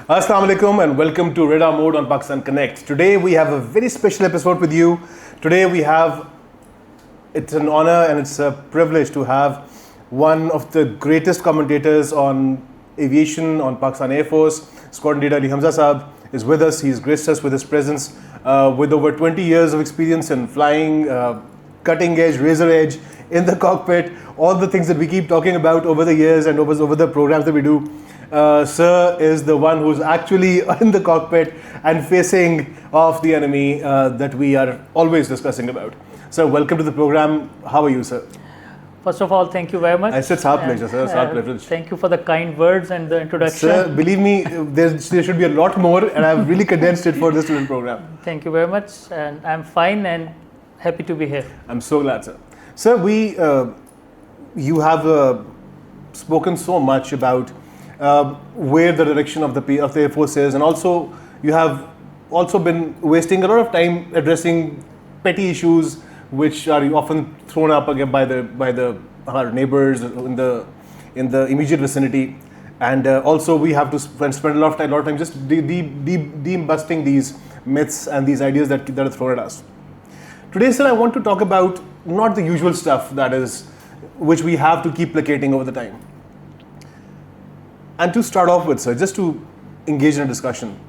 Assalamu alaikum and welcome to Radar Mode on Pakistan Connect. Today we have a very special episode with you. Today it's an honor and it's a privilege to have one of the greatest commentators on aviation on Pakistan Air Force, Squadron Leader Hamza Saab is with us. He's graced us with his presence with over 20 years of experience in flying, cutting edge, razor edge in the cockpit, all the things that we keep talking about over the years and over the programs that we do. Sir is the one who's actually in the cockpit and facing off the enemy that we are always discussing about. Sir, welcome to the program. How are you, sir? First of all, thank you very much. It's our pleasure, sir. It's our privilege. Thank you for the kind words and the introduction. Sir, believe me, there should be a lot more, and I've really condensed it for this little program. Thank you very much, and I'm fine and happy to be here. I'm so glad, sir. Sir, you have spoken so much about where the direction of the Air Force is, and also you have also been wasting a lot of time addressing petty issues which are often thrown up again by our neighbors in the immediate vicinity, and also we have to spend a lot of time just de-busting these myths and these ideas that are thrown at us. Today, sir, I want to talk about not the usual stuff which we have to keep placating over the time. And to start off with, sir, just to engage in a discussion,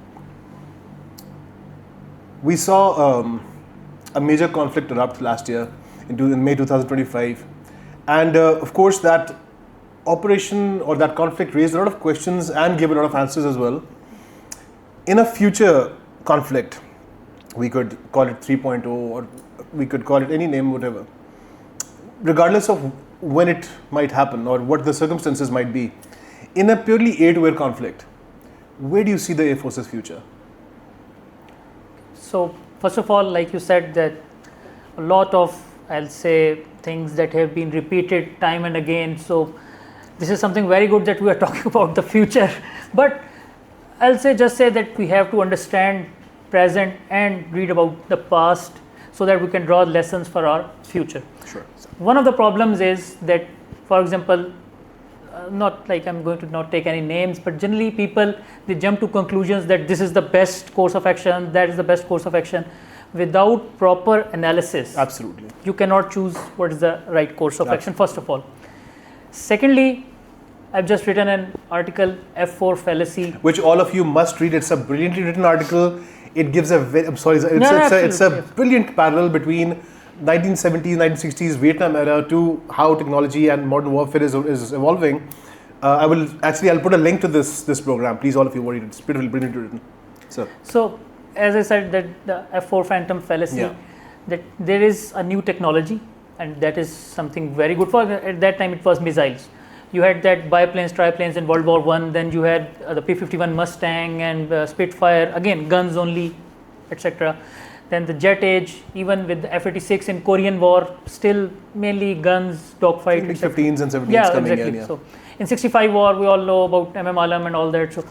we saw a major conflict erupt last year in May 2025, and of course that operation or that conflict raised a lot of questions and gave a lot of answers as well. In a future conflict, we could call it 3.0 or we could call it any name, whatever, regardless of when it might happen or what the circumstances might be, in a purely air-to-air conflict, where do you see the Air Force's future? So, first of all, like you said, that a lot of, I'll say, things that have been repeated time and again. So, this is something very good that we are talking about the future. But I'll just say that we have to understand present and read about the past so that we can draw lessons for our future. Sure. One of the problems is that, for example, not like I'm going to not take any names, but generally people, they jump to conclusions that this is the best course of action, that is the best course of action, without proper analysis. Absolutely. You cannot choose what is the right course of action, first of all. Secondly, I've just written an article, F-4 Fallacy, which all of you must read. It's a brilliantly written article. It gives it's a brilliant parallel between 1970s, 1960s Vietnam era to how technology and modern warfare is evolving. I'll put a link to this program. Please, all of you, read it. It's brilliantly written. So, as I said, that the F-4 Phantom Fallacy, that there is a new technology, and that is something very good. At that time, it was missiles. You had that biplanes, triplanes in World War I. Then you had the P-51 Mustang and Spitfire. Again, guns only, etc. Then the jet age, even with the F-86 in Korean War, still mainly guns, dogfight, 15s and 17s coming exactly. in. So in 65 war, we all know about Alam and all that. So,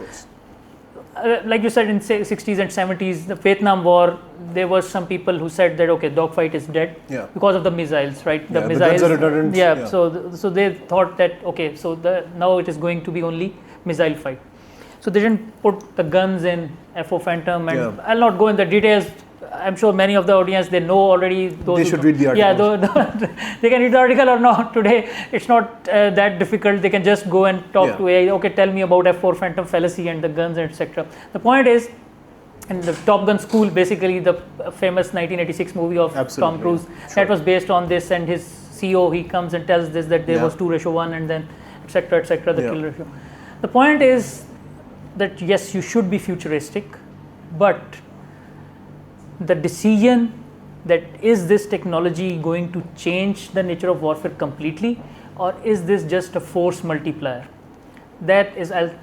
like you said, in 60s and 70s, the Vietnam War, there were some people who said that okay, dogfight is dead because of the missiles, right? The missiles are redundant. So they thought that okay, so now it is going to be only missile fight. So they didn't put the guns in F-4 Phantom, and I'll not go in the details. I'm sure many of the audience, they know already. They should read the article. Yeah, they can read the article or not. Today, it's not that difficult. They can just go and talk to AI. Okay, tell me about F-4 Phantom Fallacy and the guns, etc. The point is, in the Top Gun school, basically the famous 1986 movie of Tom Cruise, that was based on this, and his CEO, he comes and tells this that there was 2:1 and then etc. the kill ratio. The point is that yes, you should be futuristic, but the decision that is this technology going to change the nature of warfare completely, or is this just a force multiplier? That is, I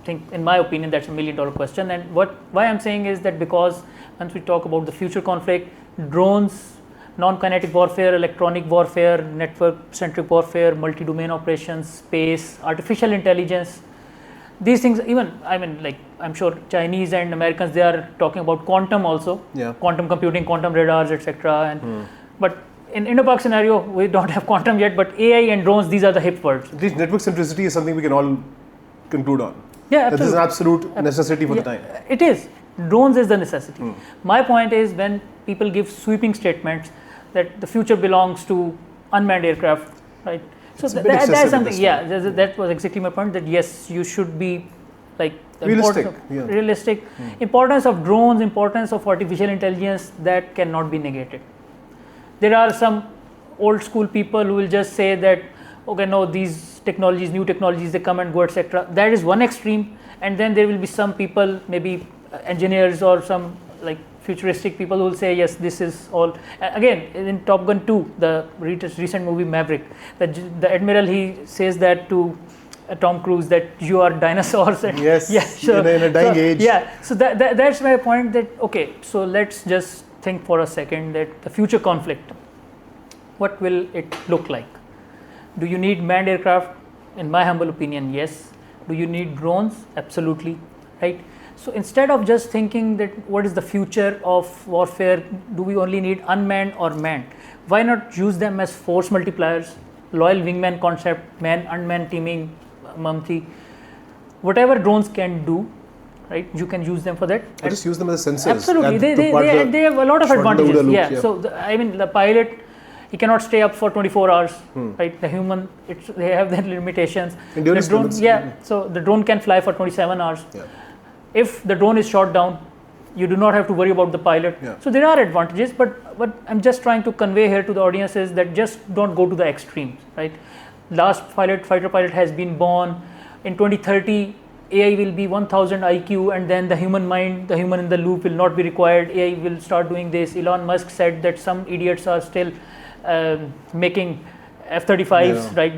think, in my opinion, that's $1 million question. And why I'm saying is that because once we talk about the future conflict, drones, non-kinetic warfare, electronic warfare, network-centric warfare, multi-domain operations, space, artificial intelligence, these things, even, I'm sure Chinese and Americans, they are talking about quantum also, quantum computing, quantum radars, etc. But in Indo-Pak scenario, we don't have quantum yet, but AI and drones, these are the hip words. This network centricity is something we can all conclude on. Yeah, That is an absolute necessity for the time. It is. Drones is the necessity. My point is, when people give sweeping statements that the future belongs to unmanned aircraft, right? So that's something. Yeah, that was exactly my point. That yes, you should be like realistic. Importance of drones, importance of artificial intelligence, that cannot be negated. There are some old school people who will just say that, okay, no, these technologies, new technologies, they come and go, etc. That is one extreme, and then there will be some people, maybe engineers or some like futuristic people who will say, yes, this is all. Again, in Top Gun 2, the recent movie Maverick, the admiral, he says that to Tom Cruise, that you are dinosaurs. And yes, in a dying age. Yeah, so that's my point, that okay, so let's just think for a second that the future conflict, what will it look like? Do you need manned aircraft? In my humble opinion, yes. Do you need drones? Absolutely, right? So instead of just thinking that what is the future of warfare, do we only need unmanned or manned? Why not use them as force multipliers, loyal wingman concept, man-unmanned teaming, Mamti, whatever drones can do, right? You can use them for that. Or just use them as sensors. Absolutely, they have a lot of advantages. Yeah. So I mean, the pilot, he cannot stay up for 24 hours, right? The human, they have their limitations. The drone, so the drone can fly for 27 hours. Yeah. If the drone is shot down, you do not have to worry about the pilot. Yeah. So there are advantages, but what I'm just trying to convey here to the audience is that just don't go to the extremes, right? Last fighter pilot has been born. In 2030, AI will be 1000 IQ, and then the human mind, the human in the loop will not be required. AI will start doing this. Elon Musk said that some idiots are still making F-35s, right?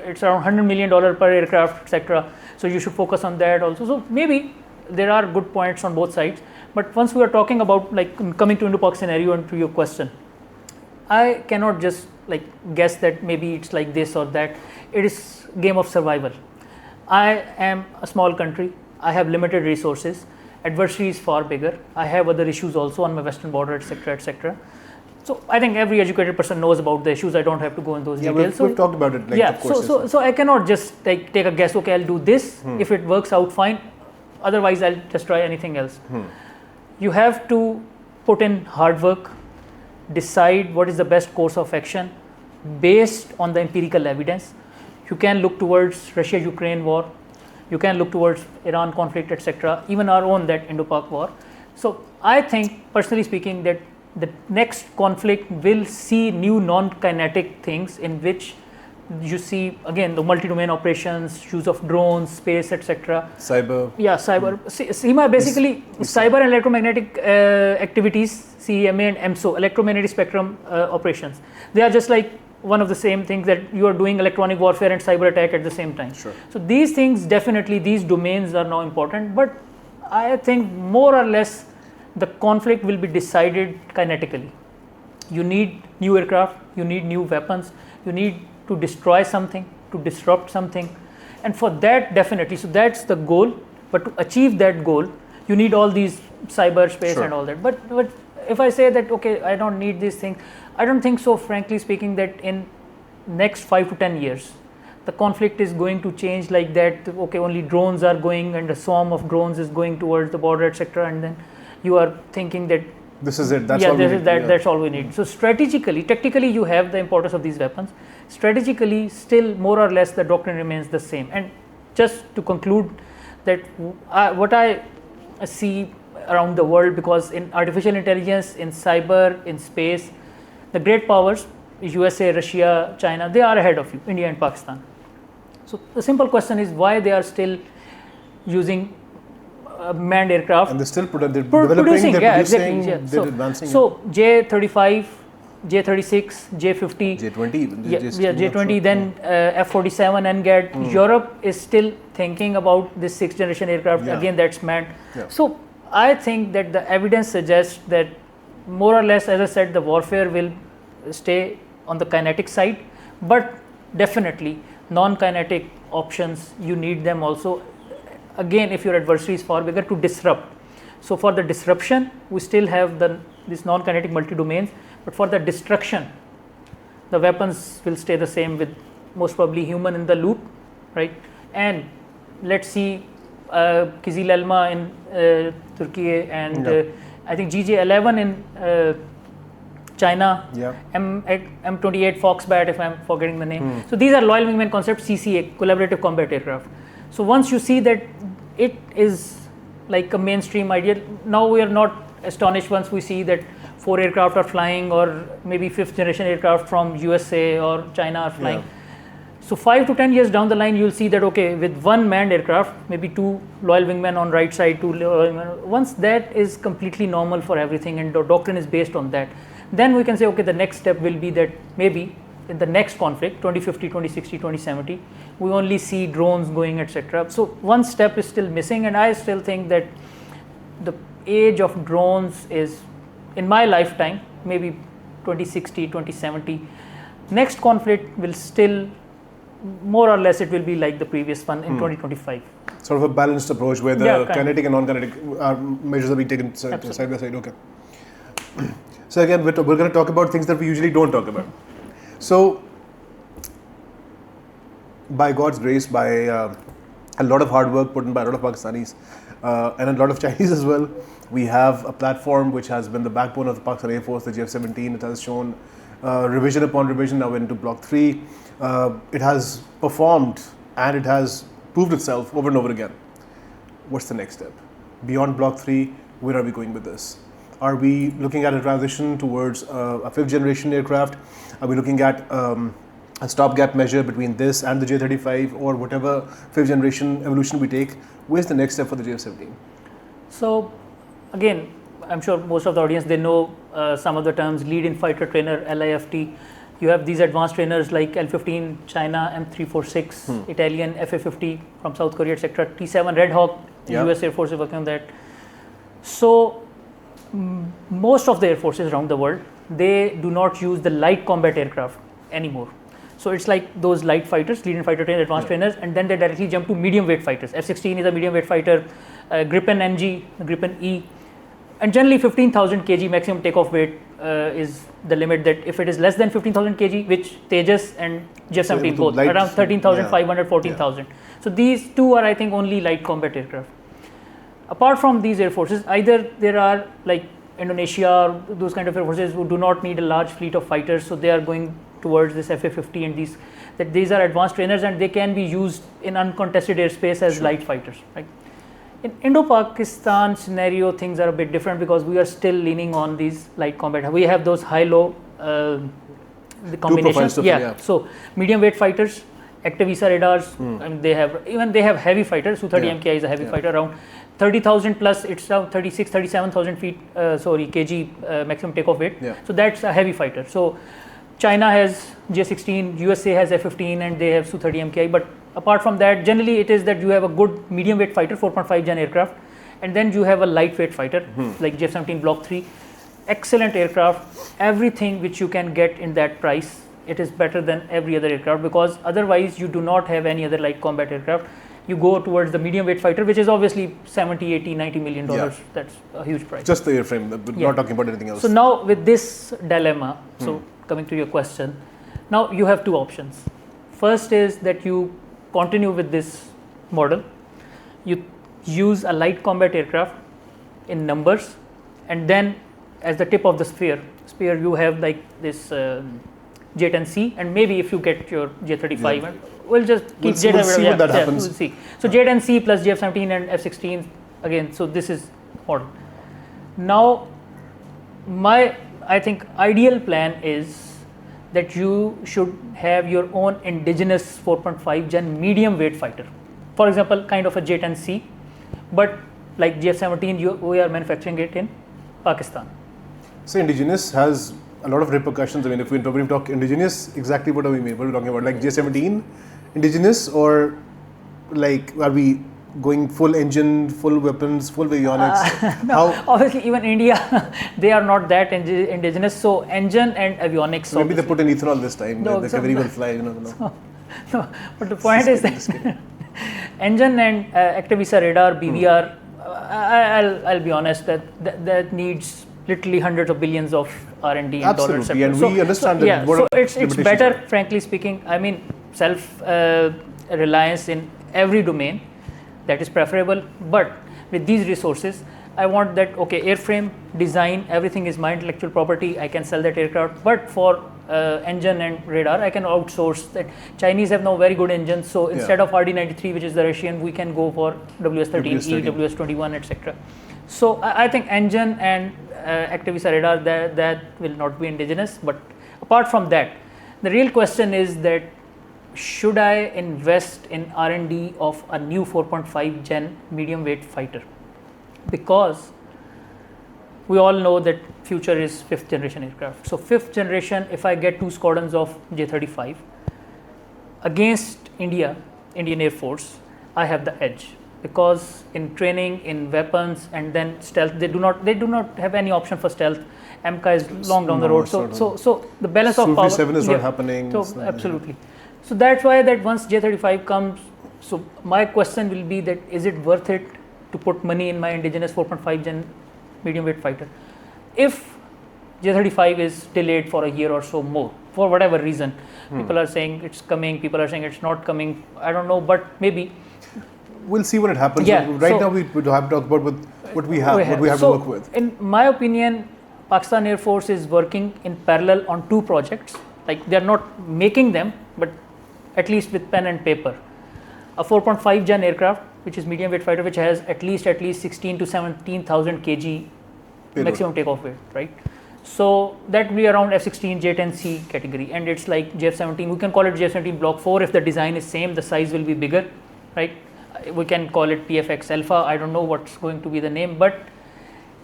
It's around $100 million per aircraft, etc. So you should focus on that also. So maybe there are good points on both sides. But once we are talking about like coming to Indo-Pak scenario and to your question, I cannot just like guess that maybe it's like this or that. It is game of survival. I am a small country. I have limited resources. Adversary is far bigger. I have other issues also on my western border, etc., etc. So I think every educated person knows about the issues. I don't have to go in those details. We've talked about it. Like so I cannot just like take a guess. Okay, I'll do this. If it works out, fine. Otherwise, I'll just try anything else. You have to put in hard work, decide what is the best course of action based on the empirical evidence. You can look towards Russia-Ukraine war. You can look towards Iran conflict, etc. Even our own, that Indo-Pak war. So I think, personally speaking, that the next conflict will see new non-kinetic things in which you see again the multi-domain operations, use of drones, space, etc. Cyber. Yeah, cyber. CEMA basically cyber and electromagnetic activities, CEMA and EMSO, electromagnetic spectrum operations. They are just like one of the same things that you are doing electronic warfare and cyber attack at the same time. Sure. So these things, definitely these domains are now important, but I think more or less the conflict will be decided kinetically. You need new aircraft, you need new weapons, you need to destroy something, to disrupt something, and for that, definitely, so that's the goal. But to achieve that goal, you need all these cyberspace and all that. But if I say that, okay, I don't need these things, I don't think so, frankly speaking, that in next 5 to 10 years, the conflict is going to change like that. Okay, only drones are going and a swarm of drones is going towards the border, etc. And then you are thinking that this is it. That's all we need. That's all we need. So strategically, tactically, you have the importance of these weapons. Strategically, still more or less the doctrine remains the same. And just to conclude, that what I see around the world, because in artificial intelligence, in cyber, in space, the great powers, USA, Russia, China, they are ahead of you, India and Pakistan. So the simple question is why they are still using manned aircraft, and they're still producing, they're advancing. So J-35, J-36, J-50, J-20, J-20, then F-47, NGAD. Europe is still thinking about this 6th generation aircraft. Again, that's manned. So I think that the evidence suggests that more or less, as I said, the warfare will stay on the kinetic side, but definitely non-kinetic options, you need them also. Again, if your adversary is far bigger, to disrupt. So for the disruption, we still have this non-kinetic multi-domains, but for the destruction, the weapons will stay the same with most probably human in the loop, right? And let's see Kizil Elma in Turkey, and I think GJ11 in China, M28 Foxbat, if I'm forgetting the name. So these are loyal wingman concepts, CCA, collaborative combat aircraft. So once you see that it is like a mainstream idea, now we are not astonished once we see that 4 aircraft are flying, or maybe 5th generation aircraft from USA or China are flying. So 5 to 10 years down the line, you'll see that, okay, with 1 manned aircraft, maybe 2 loyal wingmen on right side, 2 loyal wingmen. Once that is completely normal for everything and the doctrine is based on that, then we can say, okay, the next step will be that maybe in the next conflict, 2050, 2060, 2070, we only see drones going, etc. So one step is still missing, and I still think that the age of drones is, in my lifetime, maybe 2060, 2070. Next conflict will still, more or less, it will be like the previous one in 2025. Sort of a balanced approach where the kinetic and non-kinetic measures are being taken side by side. Okay. So again, we're going to talk about things that we usually don't talk about. So, by God's grace, by a lot of hard work put in by a lot of Pakistanis and a lot of Chinese as well, we have a platform which has been the backbone of the Pakistan Air Force, the JF-17. It has shown revision upon revision now into Block 3. It has performed and it has proved itself over and over again. What's the next step? Beyond Block 3, where are we going with this? Are we looking at a transition towards a 5th generation aircraft? Are we looking at a stopgap measure between this and the J-35, or whatever 5th generation evolution we take? Where's the next step for the JF-17? So again, I'm sure most of the audience, they know some of the terms: lead-in fighter trainer, LIFT. You have these advanced trainers like L-15 China, M346 Italian, FA-50 from South Korea, etc. T-7 Red Hawk, US Air Force is working on that. So most of the air forces around the world, they do not use the light combat aircraft anymore. So it's like those light fighters, lead-in fighter trainers, advanced trainers, and then they directly jump to medium weight fighters. F-16 is a medium weight fighter, Gripen NG, Gripen E, and generally 15,000 kg maximum takeoff weight is the limit. That if it is less than 15,000 kg, which Tejas and JF-17 both, around 13,500, 14,000. So these two are, I think, only light combat aircraft. Apart from these air forces, either there are like Indonesia, those kind of air forces who do not need a large fleet of fighters, so they are going towards this FA-50 and these are advanced trainers and they can be used in uncontested airspace as light fighters. Right? In Indo-Pakistan scenario, things are a bit different because we are still leaning on these light combat. We have those high-low the combinations. So medium weight fighters, active ESA radars, and they have heavy fighters. Su-30 MKI is a heavy fighter, around 30,000 plus, it's around 36, 37,000 kg maximum takeoff weight. So that's a heavy fighter. So China has J-16, USA has F-15, and they have Su-30 MKI. But apart from that, generally it is that you have a good medium weight fighter, 4.5 gen aircraft, and then you have a lightweight fighter like J-17 Block 3. Excellent aircraft, everything which you can get in that price, it is better than every other aircraft, because otherwise you do not have any other light combat aircraft. You go towards the medium weight fighter, which is obviously 70, 80, 90 million dollars. That's a huge price. Just the airframe, not talking about anything else. So now with this dilemma, so coming to your question, now you have two options. First is that you continue with this model. You use a light combat aircraft in numbers, and then as the tip of the spear you have like this J-10C, and maybe if you get your J-35, we'll just keep J-10C. We'll see what that happens. We'll see. So J-10C plus J-F-17 and F-16 again. So this is model. Now, I think ideal plan is that you should have your own indigenous 4.5 gen medium weight fighter. For example, kind of a J-10C, but like J-F-17, we are manufacturing it in Pakistan. So indigenous has a lot of repercussions. I mean, if we talk indigenous, exactly what are we talking about? Like J-17 indigenous, or like are we going full engine, full weapons, full avionics? No, obviously even India, they are not that indigenous. So engine and avionics. Maybe they put in ethanol this time. No, they can very well fly. No, but the point is that engine and active ESA radar, BVR, I'll be honest, that needs literally hundreds of billions of R&D and dollars. Absolutely, and we understand that. Yeah, so it's better, frankly speaking. I mean, self-reliance in every domain. that is preferable. But with these resources, I want that, okay, airframe, design, everything is my intellectual property, I can sell that aircraft, but for engine and radar, I can outsource that. Chinese have now very good engines, so instead of RD-93, which is the Russian, we can go for WS-13E, WS-21, etc. So I think engine and Activisa radar, that will not be indigenous. But apart from that, the real question is that should I invest in R&D of a new 4.5 gen medium weight fighter? Because we all know that future is 5th generation aircraft. So 5th generation, if I get 2 squadrons of J-35 against Indian Air Force, I have the edge. Because in training, in weapons, and then stealth, they do not have any option for stealth. MK is long down the road, so the balance of power. 7 is not happening. So absolutely. So that's why that once J-35 comes, so my question will be that is it worth it to put money in my indigenous 4.5 gen medium weight fighter? If J-35 is delayed for a year or so more, for whatever reason, people are saying it's coming, people are saying it's not coming. I don't know, but maybe. We'll see when it happens. Yeah, right now, we have to talk about what we have to work with. In my opinion, Pakistan Air Force is working in parallel on 2 projects. Like they are not making them, but at least with pen and paper. A 4.5 gen aircraft, which is medium weight fighter, which has at least 16 to 17,000 kg maximum takeoff weight, right? So that will be around F-16 J-10C category, and it's like JF-17. We can call it JF-17 Block 4 if the design is same. The size will be bigger, right? We can call it PFX Alpha. I don't know what's going to be the name, but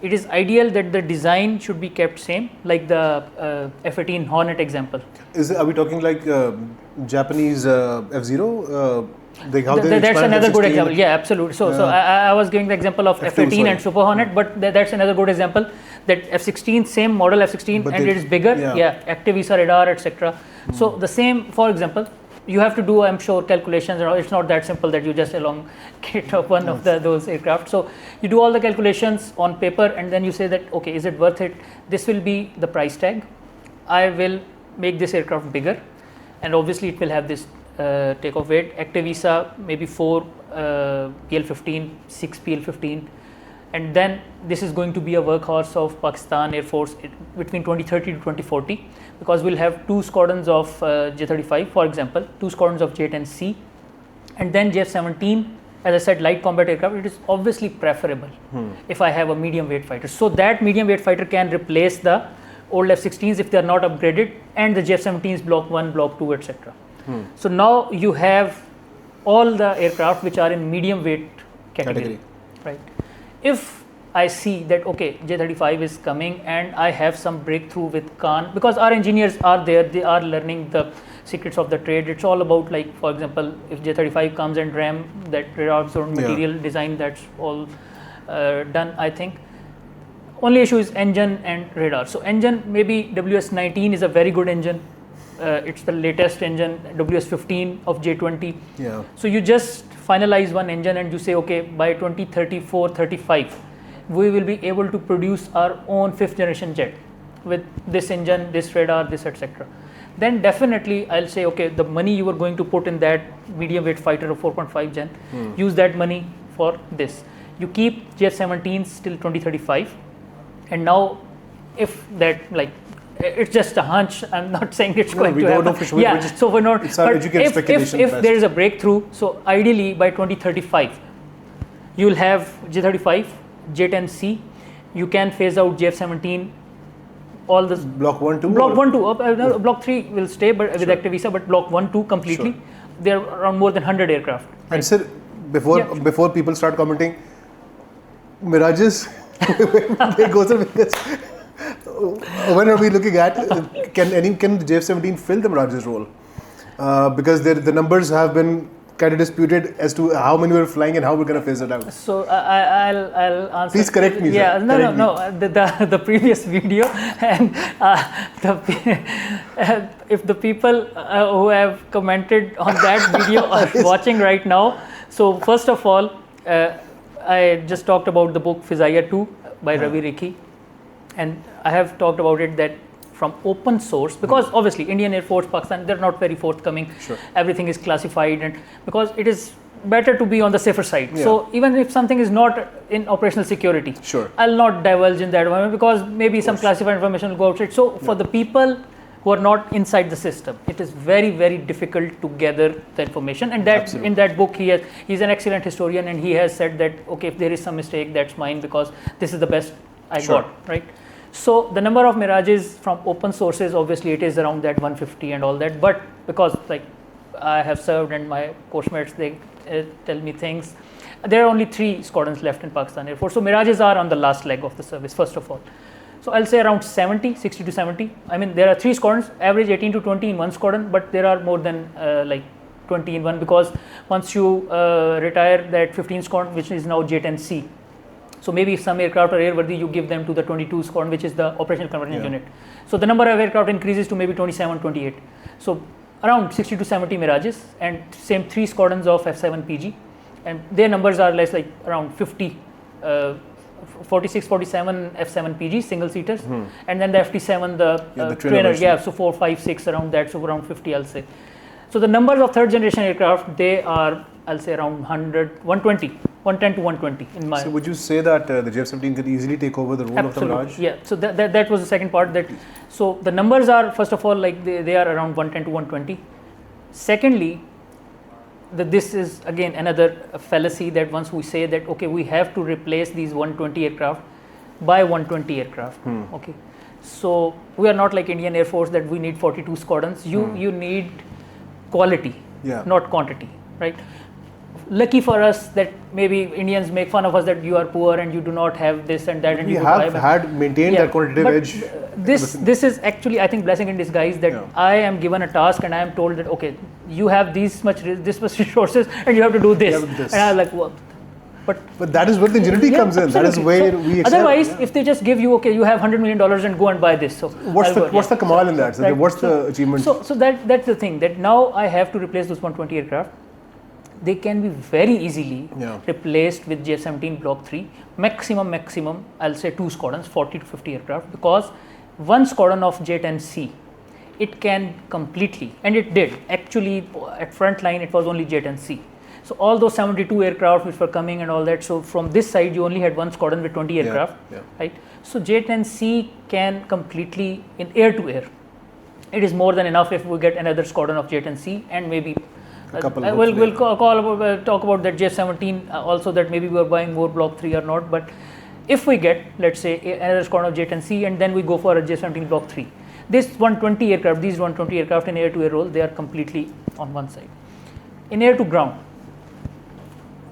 it is ideal that the design should be kept same, like the F-18 Hornet example. Are we talking like Japanese F-0? That's another good example. Yeah, absolutely. So I was giving the example of F-18 and Super Hornet, but that's another good example. That F-16, same model F-16, and it is bigger. Yeah, Activisa radar, etc. So the same, for example. You have to do, I'm sure, calculations. It's not that simple that you just elongate one of those aircraft. So you do all the calculations on paper, and then you say that, okay, is it worth it? This will be the price tag. I will make this aircraft bigger, and obviously it will have this takeoff weight. Activisa maybe 4 PL-15, 6 PL-15, and then this is going to be a workhorse of Pakistan Air Force between 2030 to 2040. Because we'll have 2 squadrons of J-35, for example, 2 squadrons of J-10C, and then J-17, as I said, light combat aircraft. It is obviously preferable if I have a medium weight fighter. So that medium weight fighter can replace the old F-16s if they are not upgraded, and the J-17s Block 1, Block 2, etc. So now you have all the aircraft which are in medium weight category. Right? If I see that, okay, J-35 is coming and I have some breakthrough with Khan, because our engineers are there, they are learning the secrets of the trade. It's all about, like, for example, if J-35 comes and RAM, that radar absorbed material design, that's all done, I think. Only issue is engine and radar. So engine, maybe WS-19 is a very good engine. It's the latest engine, WS-15 of J-20. So you just finalize one engine and you say, okay, by 2034-35, we will be able to produce our own 5th generation jet with this engine, this radar, this, etc. Then definitely I'll say, okay, the money you were going to put in that medium weight fighter of 4.5 gen, use that money for this. You keep JF-17s till 2035, and now if that, like, it's just a hunch, I'm not saying it's going to happen. So we're not, it's our educated speculation. If there is a breakthrough, so ideally by 2035, you will have J-35, J-10C, you can phase out JF-17, all this. Block 1, 2? Block 1, 2, Block 3 will stay but with Activisa, but Block 1, 2 completely. There are around more than 100 aircraft. And sir, before people start commenting, Mirages, they go through because when are we looking at, can the JF-17 fill the Mirages role? Because the numbers have been kind of disputed as to how many we're flying and how we're going to phase it out. So I'll answer. Please correct me. Yeah, sir. No. The previous video, and if the people who have commented on that video are watching right now, so first of all, I just talked about the book Fizaya 2 by Ravi Rikhi, and I have talked about it that from open source, because obviously Indian Air Force, Pakistan, they're not very forthcoming. Everything is classified, and because it is better to be on the safer side. Yeah. So even if something is not in operational security, Sure. I'll not divulge in that one because maybe some classified information will go outside. So for the people who are not inside the system, it is very, very difficult to gather the information. And that Absolutely. in that book, he's an excellent historian, and he has said that, okay, if there is some mistake, that's mine because this is the best I got, right? So the number of Mirages from open sources, obviously it is around that 150 and all that, but because like I have served and my course mates, they tell me things, there are only 3 squadrons left in Pakistan Air Force. So Mirages are on the last leg of the service, first of all. So I'll say around 60 to 70. I mean, there are 3 squadrons, average 18 to 20 in one squadron, but there are more than like 20 in one, because once you retire that 15 squadron, which is now J-10C. So maybe if some aircraft are airworthy, you give them to the 22 squadron, which is the operational conversion unit. So the number of aircraft increases to maybe 27, 28. So around 60 to 70 Mirages, and same 3 squadrons of F-7 PG, and their numbers are less like around 50. 46, 47 F-7 PG single seaters, and then the FT-7 the trainer, so 4, 5, 6 around that, so around 50 I'll say. So the numbers of third generation aircraft, they are, I'll say, around 100, 120, 110 to 120 in my. So would you say that the JF-17 could easily take over the role of the Mirage? Yeah, so that was the second part. That so the numbers are, first of all, like they are around 110 to 120. Secondly, this is again another fallacy, that once we say that okay, we have to replace these 120 aircraft by 120 aircraft. Okay, so we are not like Indian Air Force that we need 42 squadrons. You need quality, not quantity, right? Lucky for us that maybe Indians make fun of us that you are poor and you do not have this and that, and we you have had maintained that quantitative edge. This is actually, I think, blessing in disguise, that I am given a task and I am told that okay, you have this much resources and you have to do this, and I am like, well, but that is where the ingenuity comes in. That is where we excel. Otherwise, if they just give you, okay, you have $100 million and go and buy this, so what's the kamal in that? So right. What's the achievement? So that's the thing, that now I have to replace those 120 aircraft. They can be very easily replaced with JF-17 Block 3, maximum, I'll say 2 squadrons, 40 to 50 aircraft, because one squadron of J-10C, it can completely, and it did, actually at front line it was only J-10C. So all those 72 aircraft which were coming and all that, so from this side you only had one squadron with 20 aircraft, right? So J-10C can completely, in air to air, it is more than enough if we get another squadron of J-10C, and maybe we'll talk about that JF-17 also, that maybe we are buying more Block 3 or not, but if we get, let's say, another squadron of J-10C and then we go for a JF-17 Block 3, these 120 aircraft in air to air role, they are completely on one side. In air to ground,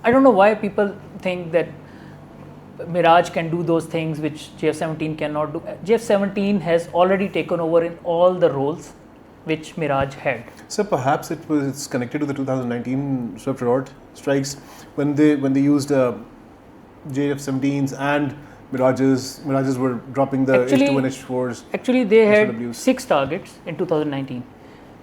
I don't know why people think that Mirage can do those things which JF-17 cannot do. JF-17 has already taken over in all the roles which Mirage had. So perhaps it's connected to the 2019 Swift Rout strikes when they used JF-17s and Mirages were dropping the H2 and H4s. Actually, they had 6 targets in 2019.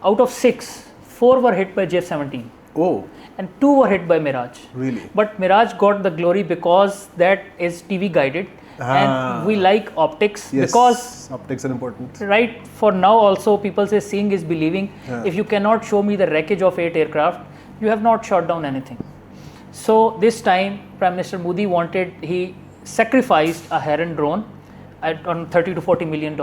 Out of 6, 4 were hit by JF-17. Oh. And 2 were hit by Mirage. Really? But Mirage got the glory because that is TV guided. And we like optics, because optics are important. Right, for now also people say seeing is believing. If you cannot show me the wreckage of 8 aircraft, you have not shot down anything. So this time Prime Minister Modi he sacrificed a Heron drone on $30 to $40 million,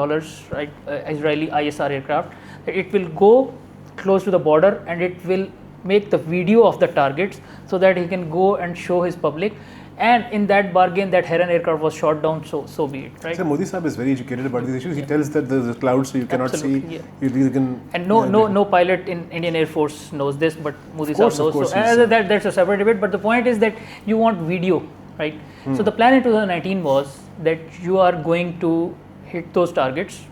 right, Israeli ISR aircraft. It will go close to the border and it will make the video of the targets so that he can go and show his public. And in that bargain, that Heron aircraft was shot down, so be it, right? So Modi Sahib is very educated about these issues. He tells that there's a cloud, so you cannot see. You can. And no pilot in Indian Air Force knows this, but Modi Sahib knows. So that's a separate debate. But the point is that you want video, right? So the plan in 2019 was that you are going to hit those targets,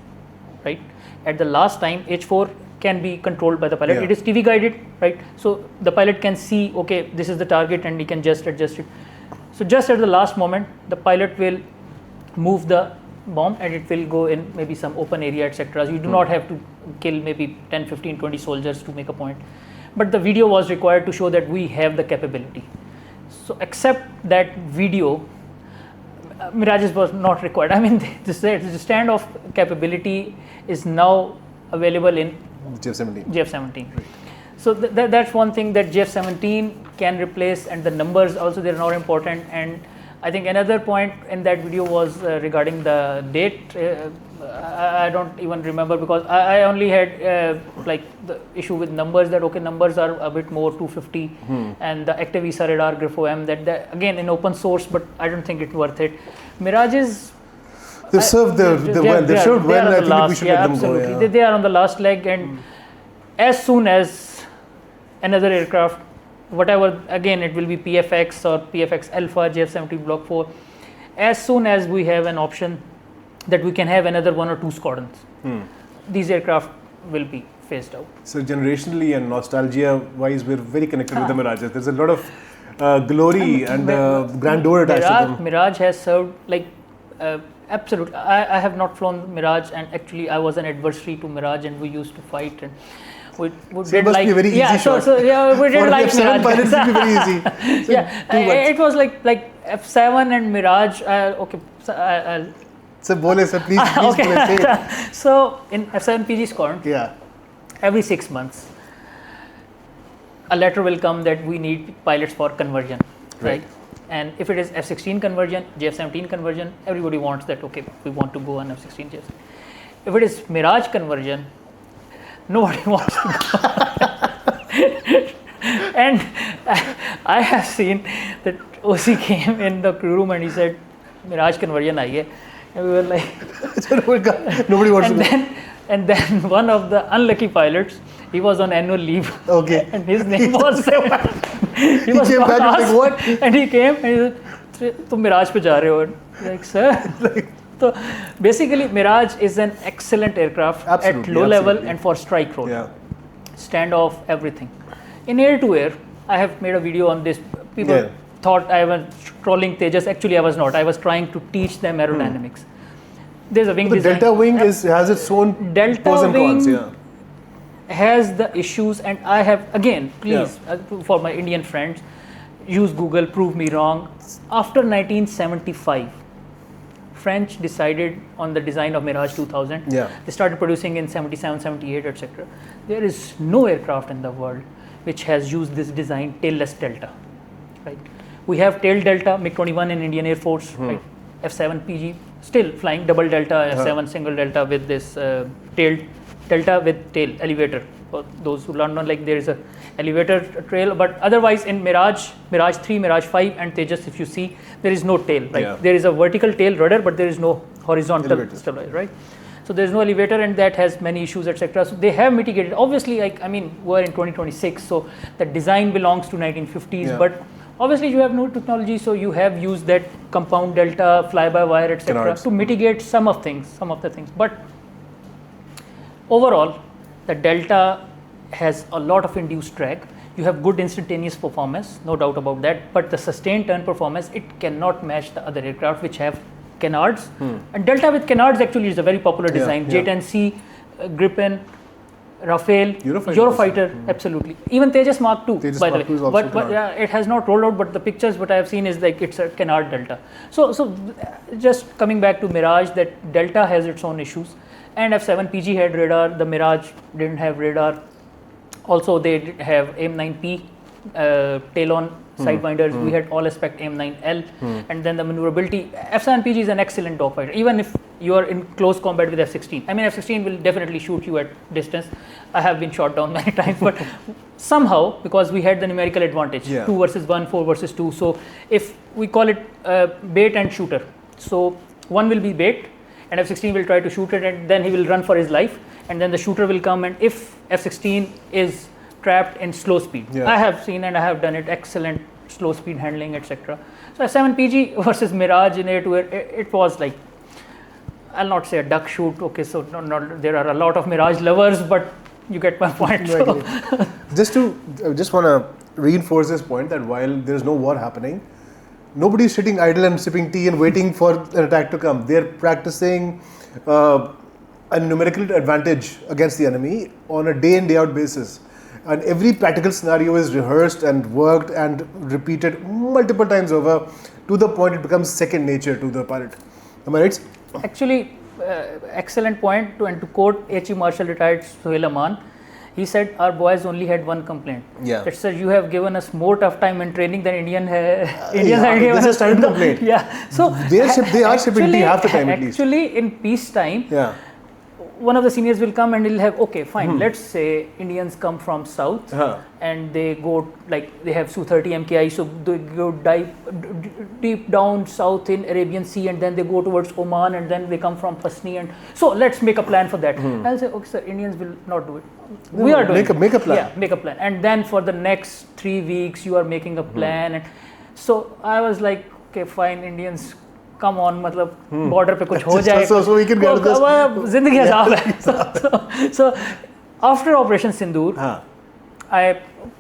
right? At the last time, H4 can be controlled by the pilot. It is TV guided, right? So the pilot can see, okay, this is the target, and he can just adjust it. So just at the last moment, the pilot will move the bomb and it will go in maybe some open area, etc. You do not have to kill maybe 10, 15, 20 soldiers to make a point. But the video was required to show that we have the capability. So except that video, Mirages was not required. I mean, the standoff capability is now available in JF-17. JF-17. Right. So that's one thing, that JF-17 can replace, and the numbers also, they're not important. And I think another point in that video was regarding the date. I don't even remember, because I only had like the issue with numbers, that okay, numbers are a bit more 250, and the active ESA radar Grifo M, that again in open source, but I don't think it's worth it. Mirages, they served they showed well. I think we should let them go. Yeah. They are on the last leg, and as soon as another aircraft, whatever, again it will be PFX or PFX Alpha, JF-17 Block 4, as soon as we have an option that we can have another 1 or 2 squadrons, these aircraft will be phased out. So generationally and nostalgia wise, we're very connected with the Mirages. There's a lot of glory and grandeur attached to them. Mirage has served like absolutely. I have not flown Mirage, and actually I was an adversary to Mirage, and we used to fight, and we so did like, be a very easy shot. So yeah, we did like F7 Mirage. Pilots would be very easy. So yeah, it was like F7 and Mirage. Okay, so I'll. So bole sir, please say it. So in F7 PG Squadron, every 6 months, a letter will come that we need pilots for conversion, right? And if it is F16 conversion, JF-17 conversion, everybody wants that. Okay, we want to go on F16 JF. If it is Mirage conversion, nobody wants to go. And I have seen that OC came in the crew room and he said, Mirage conversion aayi hai. And we were like, nobody wants to go. And then one of the unlucky pilots, he was on annual leave. Okay. And his name was he was came back and like, what? And he came and he said, "Tum Mirage pe ja rahe ho?" Like, sir. So basically, Mirage is an excellent aircraft at low level and for strike role. Yeah. Standoff, everything. In air-to-air, I have made a video on this. People thought I was trolling Tejas. Actually, I was not. I was trying to teach them aerodynamics. There's a wing the design. Delta wing has its own pros and cons. Has the issues, and I have, again, please, for my Indian friends, use Google, prove me wrong. After 1975, French decided on the design of Mirage 2000. They started producing in 77, 78, etc. There is no aircraft in the world which has used this design tailless delta, right? We have tail delta, MiG-21 in Indian Air Force, right? F7 PG, still flying double delta, F7 single delta with this tail delta with tail elevator. For those who learn, like there is a elevator trail, but otherwise in Mirage 3, Mirage 5 and Tejas, if you see, there is no tail, right? There is a vertical tail rudder, but there is no horizontal stabilizer, right? So there is no elevator, and that has many issues, etc. So they have mitigated. Obviously, like, I mean, we're in 2026, so the design belongs to 1950s, but obviously you have no technology, so you have used that compound delta, fly-by-wire, etc. to mitigate some of the things. But overall, the delta has a lot of induced drag. You have good instantaneous performance, no doubt about that, but the sustained turn performance, it cannot match the other aircraft which have canards. And delta with canards actually is a very popular design. J-10C, Gripen, Rafale, Eurofighter, absolutely. Even Tejas Mark II, by the way. But it has not rolled out, but the pictures what I have seen is like it's a canard delta. So just coming back to Mirage, that delta has its own issues. And F7 PG had radar, the Mirage didn't have radar. Also, they have AIM-9P tail-on sidewinders. We had all aspect AIM-9L, and then the maneuverability. F7 PG is an excellent dogfighter, even if you are in close combat with F16. I mean, F16 will definitely shoot you at distance. I have been shot down many times, but somehow, because we had the numerical advantage, 2 versus 1, 4 versus 2. So if we call it bait and shooter, so one will be bait, and F16 will try to shoot it, and then he will run for his life, and then the shooter will come, and if F16 is trapped in slow speed, I have seen and I have done it, excellent slow speed handling, etc. So F7 PG versus Mirage in air-to-air, it was like, I'll not say a duck shoot, okay, so there are a lot of Mirage lovers, but you get my point. Just want to reinforce this point that while there is no war happening, nobody is sitting idle and sipping tea and waiting for an attack to come. They're practicing a numerical advantage against the enemy on a day in, day out basis. And every practical scenario is rehearsed and worked and repeated multiple times over to the point it becomes second nature to the pilot. Am I right? Actually, excellent point. And to quote H.E. Marshall retired Sohail Aman, He said our boys only had one complaint. Yeah. That, sir, you have given us more tough time in training than Indians have given this us. is standard complaint. Yeah. So they are shipping tea half the time at least. Actually, in peacetime, yeah. one of the seniors will come and he'll have, okay, fine, let's say Indians come from south and they go, like, they have Su-30 MKI, so they go deep down south in Arabian Sea, and then they go towards Oman, and then they come from Pasni, and so let's make a plan for that. I'll say, okay, sir, Indians will not do it. No, we are doing it. Make a plan. Yeah, make a plan. And then for the next 3 weeks, you are making a plan. And so I was like, okay, fine, Indians, come on, मतलब border पे कुछ हो जाए, so we can get this. जिंदगी आसान है. So after Operation Sindoor,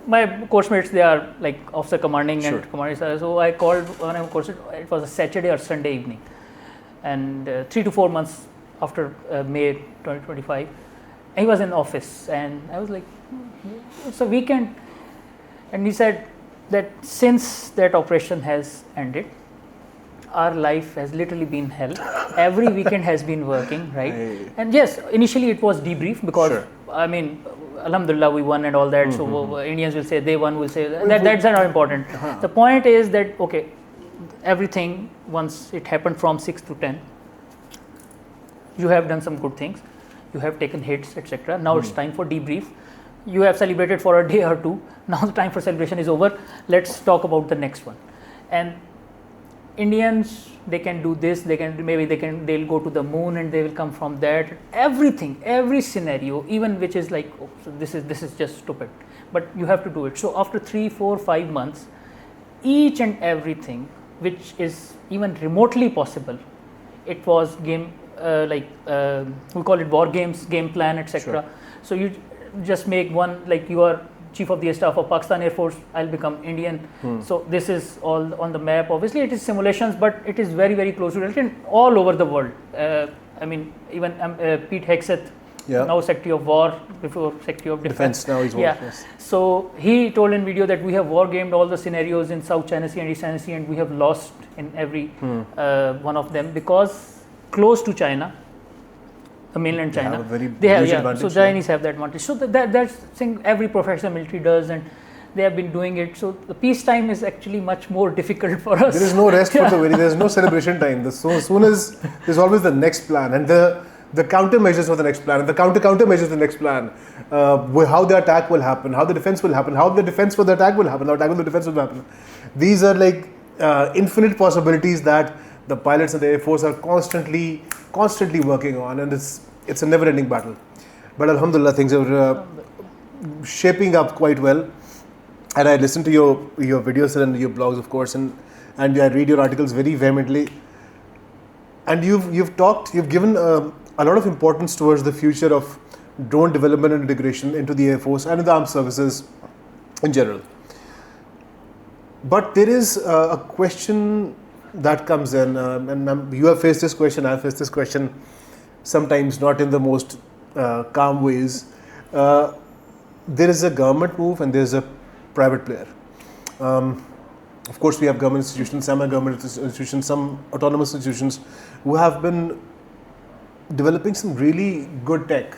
my course mates, they are like officer commanding and commanding. So I called one of my courses. It was a Saturday or Sunday evening, and 3 to 4 months after May 2025, he was in office, and I was like, it's a weekend, and he said that since that operation has ended, our life has literally been hell. Every weekend has been working, right? And yes, initially it was debrief because I mean, Alhamdulillah, we won and all that. So Indians will say they won, will say that's not important. The point is that, okay, everything, once it happened from 6 to 10, you have done some good things, you have taken hits, etc. Now it's time for debrief. You have celebrated for a day or two. Now the time for celebration is over. Let's talk about the next one. And Indians, they can do this, they'll go to the moon and they will come from that. Everything, every scenario, even which is like, oh, so this is just stupid, but you have to do it. So after 3, 4, 5 months, each and everything which is even remotely possible, it was game, we call it war games, game plan, etc. So you just make one, like you are Chief of the Air Staff of Pakistan Air Force, I'll become Indian. So this is all on the map. Obviously it is simulations, but it is very, very close to reality all over the world. I mean, even Pete Hegseth, now Secretary of War, before Secretary of Defense. Now he's war. So he told in video that we have war gamed all the scenarios in South China Sea and East China Sea, and we have lost in every one of them because close to China, the mainland China, they have so Chinese have that advantage. So that's thing every professional military does, and they have been doing it. So the peacetime is actually much more difficult for us. There is no rest for the weary. There is no celebration time. So as soon as there's always the next plan and the countermeasures for the next plan and the countermeasures for the next plan. How the attack will happen, how the defense will happen, how the defense for the attack will happen, how attack for the defense will happen. These are like infinite possibilities that the pilots of the Air Force are constantly working on, and it's a never-ending battle. But Alhamdulillah, things are shaping up quite well. And I listen to your videos and your blogs, of course, and I read your articles very vehemently. And you've given a lot of importance towards the future of drone development and integration into the Air Force and in the armed services in general. But there is a question that comes in, and you have faced this question, I've faced this question, sometimes not in the most calm ways. There is a government move and there is a private player. Of course, we have government institutions, semi-government institutions, some autonomous institutions who have been developing some really good tech.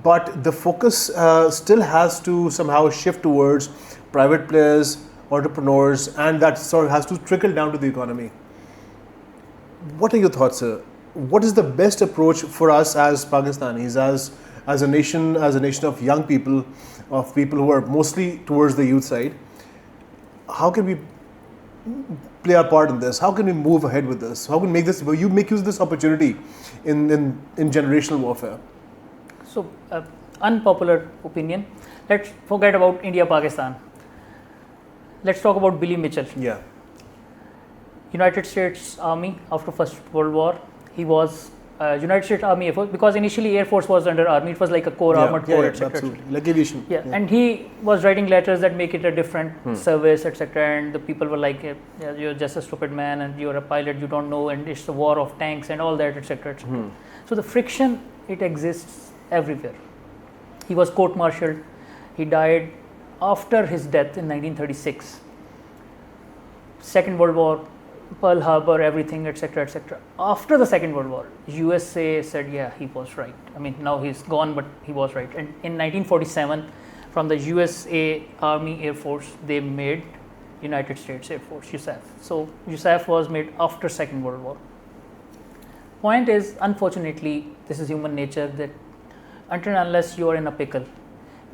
But the focus still has to somehow shift towards private players, entrepreneurs, and that sort of has to trickle down to the economy. What are your thoughts, sir? What is the best approach for us as Pakistanis, as a nation of young people, of people who are mostly towards the youth side? How can we play our part in this? How can we move ahead with this? How can we make use of this opportunity in generational warfare? So, unpopular opinion. Let's forget about India-Pakistan. Let's talk about Billy Mitchell. Yeah. United States Army after First World War. He was United States Army Air Force, because initially Air Force was under Army. It was like a core armored corps, etc. Absolutely. Like aviation. Yeah, and he was writing letters that make it a different service, etc. And the people were like, yeah, "You're just a stupid man, and you're a pilot. You don't know, and it's a war of tanks and all that, etc." etc. So the friction, it exists everywhere. He was court-martialed. He died after his death in 1936. Second World War Pearl Harbor, everything, etc., etc. After the Second World War, USA said, yeah, he was right. I mean, now he's gone, but he was right. And in 1947, from the USA Army Air Force, they made United States Air Force, USAF. So USAF was made after Second World War. Point is, unfortunately, this is human nature, that until and unless you are in a pickle,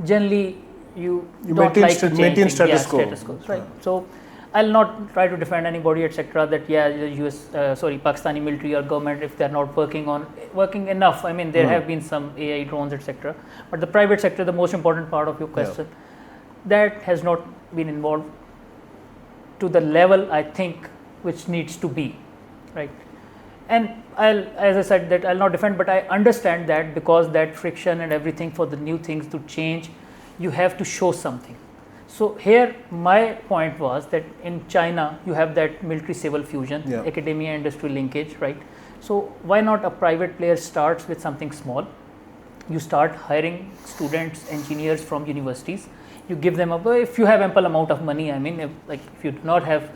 generally you don't like to maintain status quo. Right? So I'll not try to defend anybody, etc. That the Pakistani military or government, if they're not working enough. I mean, there have been some AI drones, etc. But the private sector, the most important part of your question, that has not been involved to the level, I think, which needs to be, right? And as I said, that I'll not defend, but I understand that because that friction and everything for the new things to change, you have to show something. So here my point was that in China you have that military civil fusion, academia industrial linkage, right? So why not a private player starts with something small? You start hiring students, engineers from universities. You give them if you have ample amount of money. I mean, if you do not have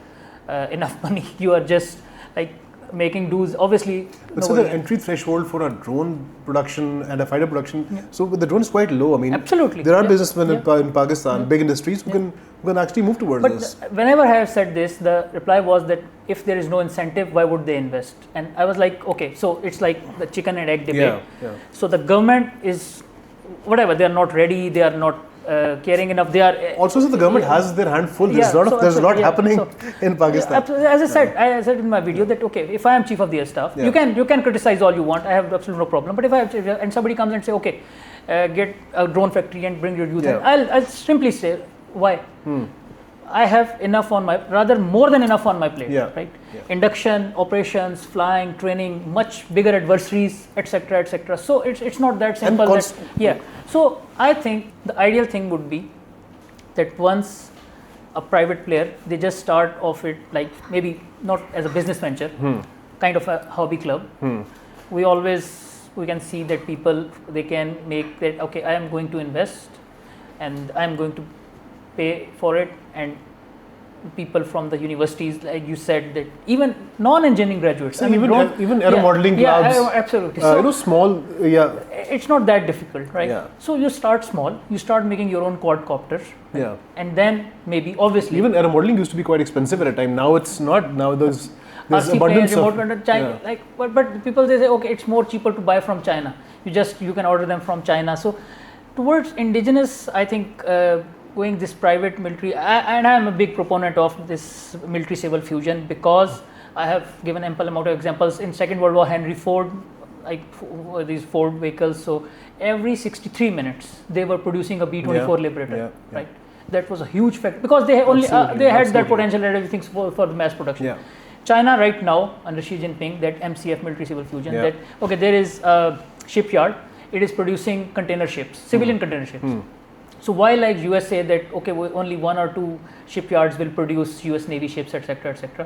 enough money, you are just like making dues. Obviously, so the entry threshold for a drone production and a fighter production, so the drone is quite low. I mean, absolutely, there are businessmen in Pakistan, big industries who can actually move towards this. But whenever I have said this, the reply was that if there is no incentive, why would they invest? And I was like, okay, so it's like the chicken and egg debate. So the government is whatever, they are not ready, they are not caring enough. They are also, so the government has their hand full. There's a lot happening in Pakistan. As I said in my video that okay, if I am chief of the air staff, you can criticize all you want. I have absolutely no problem. But if I have, and somebody comes and say okay, get a drone factory and bring your youth, I'll simply say why. I have enough on more than enough on my plate, right? Induction, operations, flying, training, much bigger adversaries, etc., etc. So it's not that simple. So I think the ideal thing would be that once a private player, they just start off it like maybe not as a business venture, kind of a hobby club. We can see that people, they can make that okay, I am going to invest and I am going to pay for it, and people from the universities, like you said, that even non-engineering graduates, even aero modeling clubs, absolutely. So, small, it's not that difficult, right? So you start small, you start making your own quadcopters, and then maybe obviously even aero modeling used to be quite expensive at a time. Now it's not. Now there's abundance of China, but people, they say okay, it's more cheaper to buy from China. You can order them from China. So towards indigenous, I think. Going this private military, and I am a big proponent of this military civil fusion because I have given ample amount of examples. In Second World War, Henry Ford, these Ford vehicles, so every 63 minutes they were producing a B-24 Liberator, right? That was a huge fact because they only they had that potential and everything for the mass production. China right now under Xi Jinping, that MCF, military civil fusion, that okay, there is a shipyard, it is producing container ships, civilian container ships. So why like US say that okay, only 1 or 2 shipyards will produce US Navy ships, etc., etc.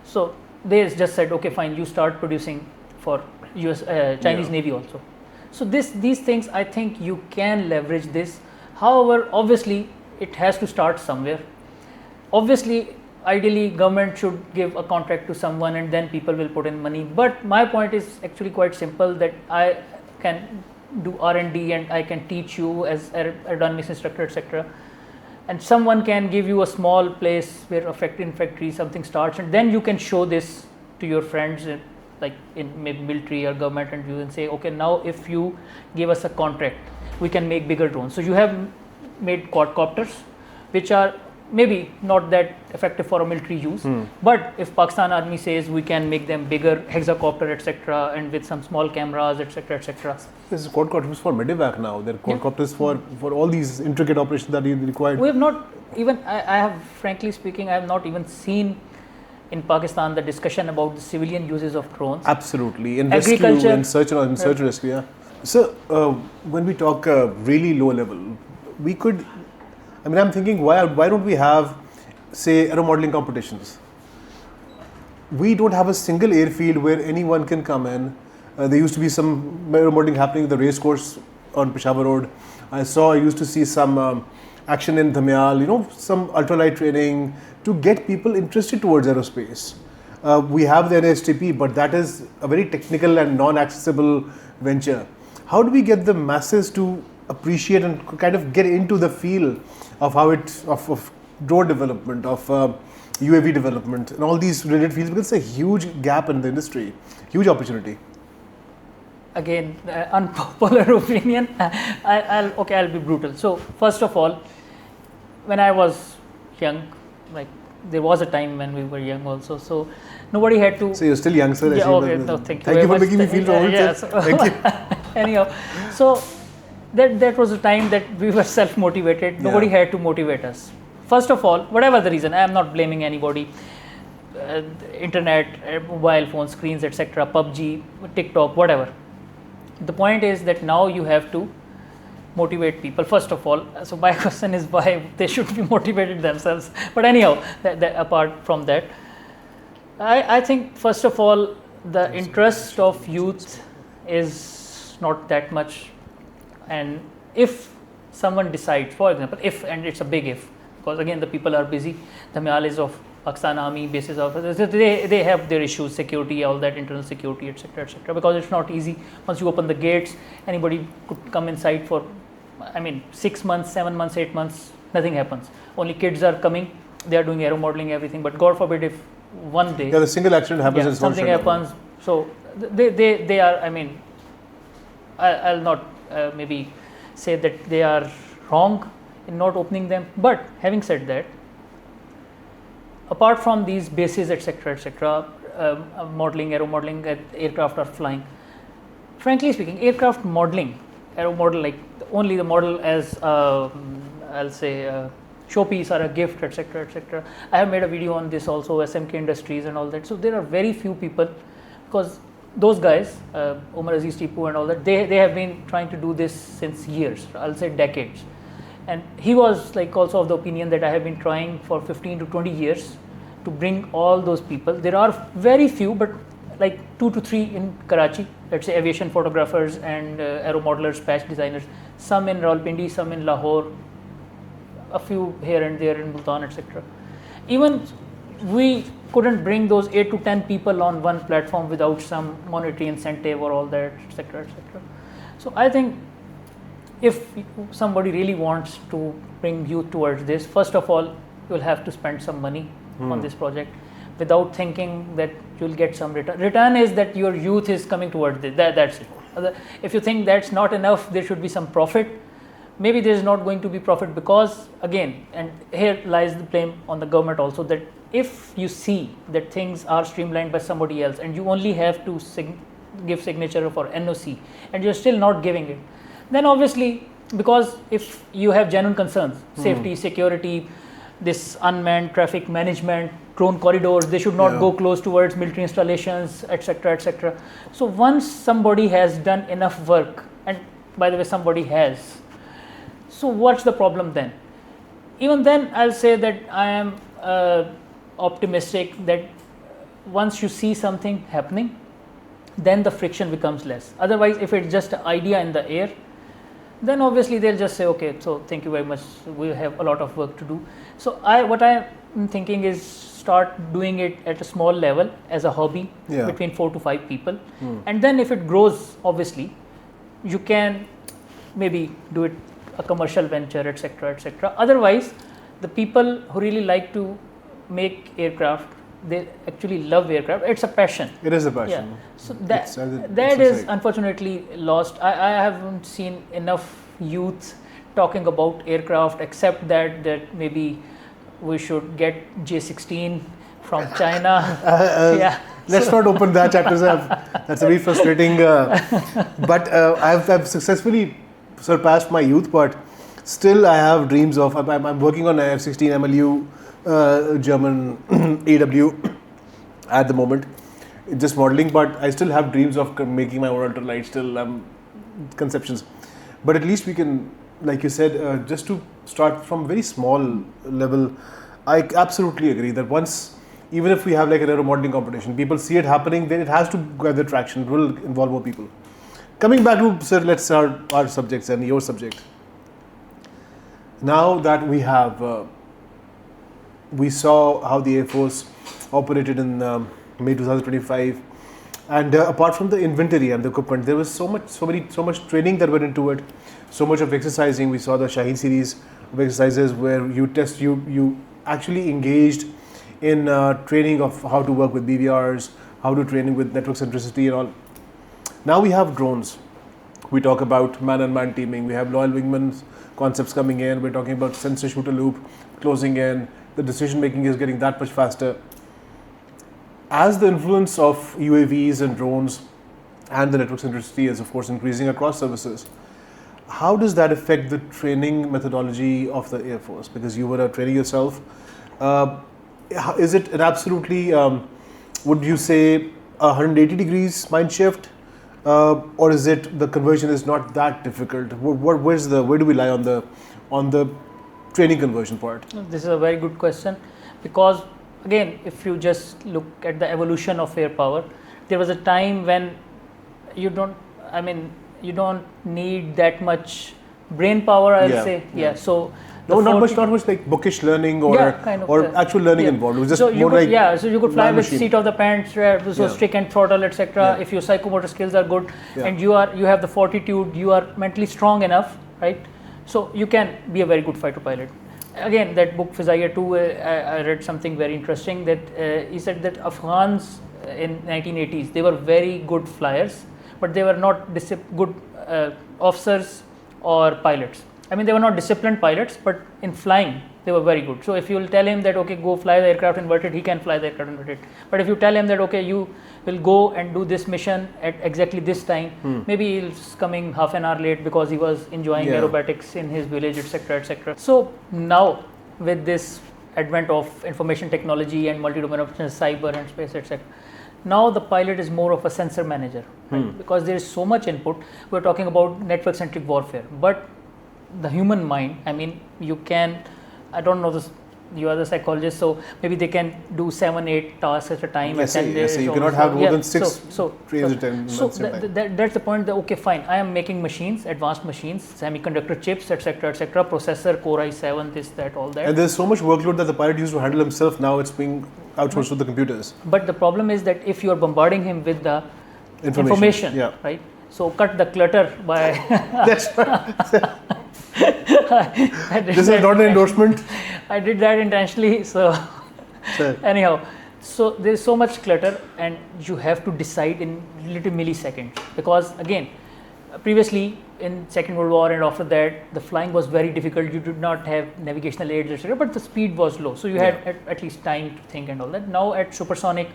So they just said okay, fine, you start producing for US Chinese Navy also. So these things, I think you can leverage this. However, obviously it has to start somewhere. Obviously, ideally government should give a contract to someone and then people will put in money. But my point is actually quite simple, that I can do R&D and I can teach you as aerodynamics instructor, etc. And someone can give you a small place where a factory something starts, and then you can show this to your friends like in maybe military or government, and you can say okay, now if you give us a contract, we can make bigger drones. So you have made quadcopters which are maybe not that effective for a military use, but if Pakistan Army says we can make them bigger, hexacopter, etc., and with some small cameras, etc., etc. This is quadcopters for medevac now. They're quadcopters for all these intricate operations that you required. We have not even, I have, frankly speaking, I have not even seen in Pakistan the discussion about the civilian uses of drones. Absolutely, in rescue, in search and rescue. So when we talk really low level, we could. I mean, I'm thinking, why don't we have, say, aero modeling competitions? We don't have a single airfield where anyone can come in. There used to be some aero modeling happening at the race course on Peshawar Road. I used to see some action in Dhamyal, some ultralight training to get people interested towards aerospace. We have the NSTP, but that is a very technical and non-accessible venture. How do we get the masses to appreciate and kind of get into the feel of how of drone development, of UAV development, and all these related fields? Because it's a huge gap in the industry, huge opportunity. Again, unpopular opinion. I'll be brutal. So first of all, when I was young, like there was a time when we were young also. So nobody had to. So you're still young, sir. Yeah. Okay. No, thank you. Thank you for making me feel old. Yeah, Thank you. Anyhow, so that was a time that we were self-motivated. Nobody had to motivate us. First of all, whatever the reason, I am not blaming anybody. Internet, mobile phone screens, etc., PUBG, TikTok, whatever. The point is that now you have to motivate people first of all. So my question is why they should be motivated themselves. But anyhow, apart from that, I think first of all the interest of youth is not that much. And if someone decides, for example, if, and it's a big if, because again the people are busy, the Medalis of Pakistan Army bases officers, they have their issues, security, all that, internal security, etc., etc., because it's not easy. Once you open the gates, anybody could come inside for, 6 months, 7 months, 8 months, nothing happens. Only kids are coming, they are doing aero modeling, everything, but God forbid if one day the single accident happens, and something happens, so they are, I'll not maybe say that they are wrong in not opening them, but having said that, apart from these bases, etc., etc., modeling, aero modeling, aircraft are flying. Frankly speaking, aircraft modeling, aero model, like only the model as I'll say showpiece or a gift, etc., etc. I have made a video on this also, SMK Industries and all that. So there are very few people, because those guys, Omar Aziz Tipu and all that, they have been trying to do this since years, I'll say decades. And he was like also of the opinion that I have been trying for 15 to 20 years to bring all those people. There are very few, but like 2 to 3 in Karachi, let's say aviation photographers and aero modelers, patch designers, some in Rawalpindi, some in Lahore, a few here and there in Multan, etc. Even we couldn't bring those 8 to 10 people on one platform without some monetary incentive or all that, etc., etc. So I think if somebody really wants to bring youth towards this, first of all, you will have to spend some money on this project without thinking that you will get some return. Return is that your youth is coming towards this. That's it. If you think that's not enough, there should be some profit. Maybe there is not going to be profit because, again, and here lies the blame on the government also, that if you see that things are streamlined by somebody else and you only have to give signature for NOC and you're still not giving it, then obviously, because if you have genuine concerns, safety, security, this unmanned traffic management, drone corridors, they should not go close towards military installations, etc., etc. So once somebody has done enough work, and by the way, somebody has, so what's the problem then? Even then, I'll say that I am optimistic that once you see something happening, then the friction becomes less. Otherwise, if it's just an idea in the air, then obviously they'll just say, okay, so thank you very much, we have a lot of work to do. So what I am thinking is start doing it at a small level as a hobby between 4 to 5 people. And then if it grows, obviously, you can maybe do it a commercial venture, etc., etc. Otherwise, the people who really like to make aircraft, they actually love aircraft. It's a passion. It is a passion. Yeah. So that is unfortunately lost. I haven't seen enough youth talking about aircraft, except that maybe we should get J-16 from China. Let's not open that chapter. That's very frustrating. But I've successfully surpassed my youth, but still I have dreams of. I'm working on a F-16 MLU. German AW at the moment, just modeling, but I still have dreams of making my own ultralight, still conceptions. But at least we can, like you said, just to start from very small level. I absolutely agree that once, even if we have like an aero modeling competition, people see it happening, then it has to gather traction, it will involve more people. Coming back to, sir, let's start our subjects and your subject. Now that we have we saw how the Air Force operated in May 2025. And apart from the inventory and the equipment, there was so much training that went into it. So much of exercising. We saw the Shaheen series of exercises where you actually engaged in training of how to work with BVRs, how to training with network centricity and all. Now we have drones. We talk about man-on-man teaming. We have loyal wingman concepts coming in. We're talking about sensor shooter loop closing in. The decision making is getting that much faster. As the influence of UAVs and drones and the network centricity is of course increasing across services, how does that affect the training methodology of the Air Force? Because you were a trainer yourself. Is it an absolutely, would you say, 180 degrees mind shift? Or is it the conversion is not that difficult? Where do we lie on the training conversion part? This is a very good question, because again, if you just look at the evolution of air power, there was a time when you don't need that much brain power, I'll say. Yeah. So not much like bookish learning or actual learning involved. It was just more like so you could fly with seat of the pants, stick and throttle, etc. If your psychomotor skills are good and you have the fortitude, you are mentally strong enough, right? So you can be a very good fighter pilot. Again, that book Fizaiya 2, I read something very interesting that he said that Afghans in 1980s, they were very good flyers, but they were not good officers or pilots. I mean, they were not disciplined pilots, but in flying, they were very good. So if you will tell him that, okay, go fly the aircraft inverted, he can fly the aircraft inverted. But if you tell him that, okay, you will go and do this mission at exactly this time, maybe he's coming half an hour late because he was enjoying aerobatics in his village, etc., etc. So now, with this advent of information technology and multi-domain operations, cyber and space, etc., now the pilot is more of a sensor manager, right? Because there is so much input. We're talking about network-centric warfare, but the human mind, I mean, you can, I don't know this, you are the psychologist, so maybe they can do 7-8 tasks at a time. I see, you cannot have more than 6 trains at a time. So that's the point that, okay, fine, I am making machines, advanced machines, semiconductor chips, etc., etc., processor, Core i7, this, that, all that. And there's so much workload that the pilot used to handle himself, now it's being outsourced to the computers. But the problem is that if you are bombarding him with the information right? So cut the clutter by... That's right. This is not an endorsement. I did that intentionally. So anyhow, so there is so much clutter and you have to decide in little milliseconds, because again, previously in Second World War and after that, the flying was very difficult. You did not have navigational aids, etc., but the speed was low, so you had at least time to think and all that. Now at supersonic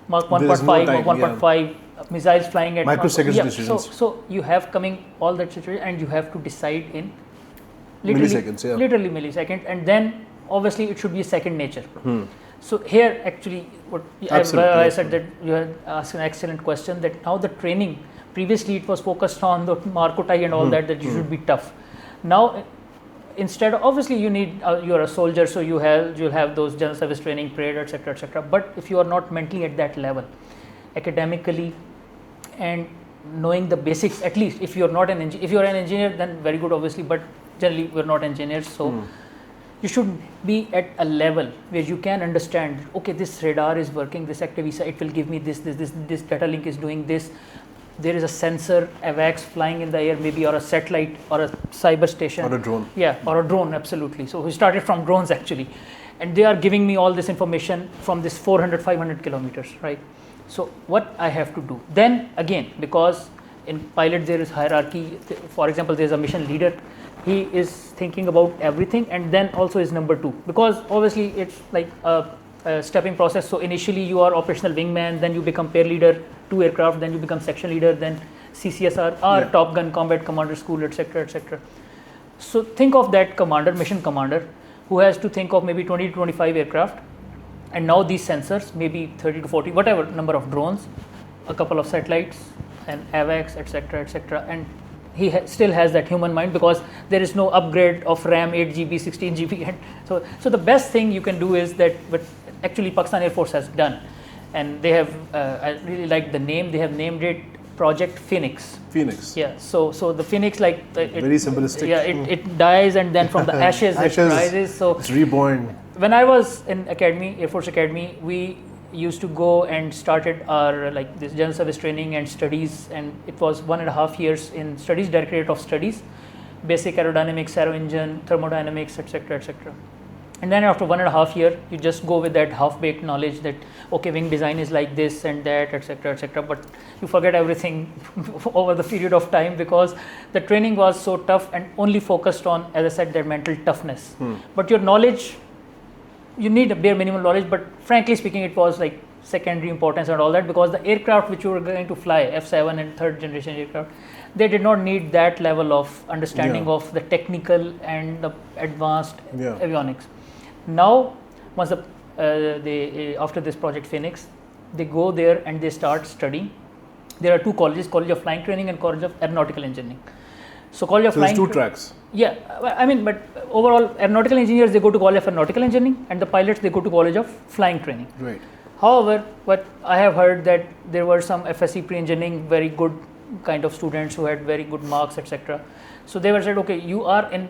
Mach 1.5 or 1.5 missiles flying at microseconds decisions. So you have coming all that situation and you have to decide in literally milliseconds, and then obviously it should be a second nature. So here actually what I said that you had asked an excellent question, that now the training, previously it was focused on the Markotai and all that you should be tough. Now instead, obviously you need you are a soldier, so you'll have those general service training, parade, etc., etc. But if you are not mentally at that level, academically and knowing the basics, at least if you are not if you are an engineer, then very good, obviously, but generally we're not engineers, so you should be at a level where you can understand, okay, this radar is working, this activisa, it will give me this data link is doing this, there is a sensor, AVAX flying in the air, maybe, or a satellite or a cyber station. Or a drone. Yeah, or a drone, absolutely. So we started from drones actually, and they are giving me all this information from this 400-500 kilometers, right? So what I have to do? Then again, because in pilot there is hierarchy, for example, there is a mission leader, he is thinking about everything, and then also is number 2, because obviously it's like a stepping process. So initially you are operational wingman, then you become pair leader, 2 aircraft, then you become section leader, then CCSR or Top Gun Combat Commander School, etc., etc. So think of that commander, mission commander, who has to think of maybe 20 to 25 aircraft, and now these sensors, maybe 30 to 40, whatever number of drones, a couple of satellites, and AVAX, etc., etc., and he still has that human mind, because there is no upgrade of RAM 8 GB, 16 GB, and so the best thing you can do is that what actually Pakistan Air Force has done, and they have I really like the name, they have named it Project Phoenix. Yeah, so the Phoenix, like very simplistic. Yeah, it dies, and then from the ashes it rises. So it's reborn. When I was in academy, Air Force Academy, we used to go and started our like this general service training and studies, and it was 1.5 years in studies, Directorate of Studies, basic aerodynamics, aero engine, thermodynamics, etc., etc. And then after 1.5 years, you just go with that half-baked knowledge that okay, wing design is like this and that, etc., etc. But you forget everything over the period of time because the training was so tough and only focused on, as I said, their mental toughness. But your knowledge, you need a bare minimum knowledge. But frankly speaking, it was like secondary importance and all that, because the aircraft which you were going to fly, F-7 and third generation aircraft, they did not need that level of understanding of the technical and the advanced avionics. Now, once after this project Phoenix, they go there and they start studying. There are two colleges: College of Flying Training and College of Aeronautical Engineering. So College of Flying. There's two tracks. Yeah, I mean, but overall, aeronautical engineers, they go to College of Aeronautical Engineering, and the pilots, they go to College of Flying Training. Right. However, what I have heard that there were some FSC pre-engineering very good kind of students who had very good marks, etc. So they were said, okay, you are in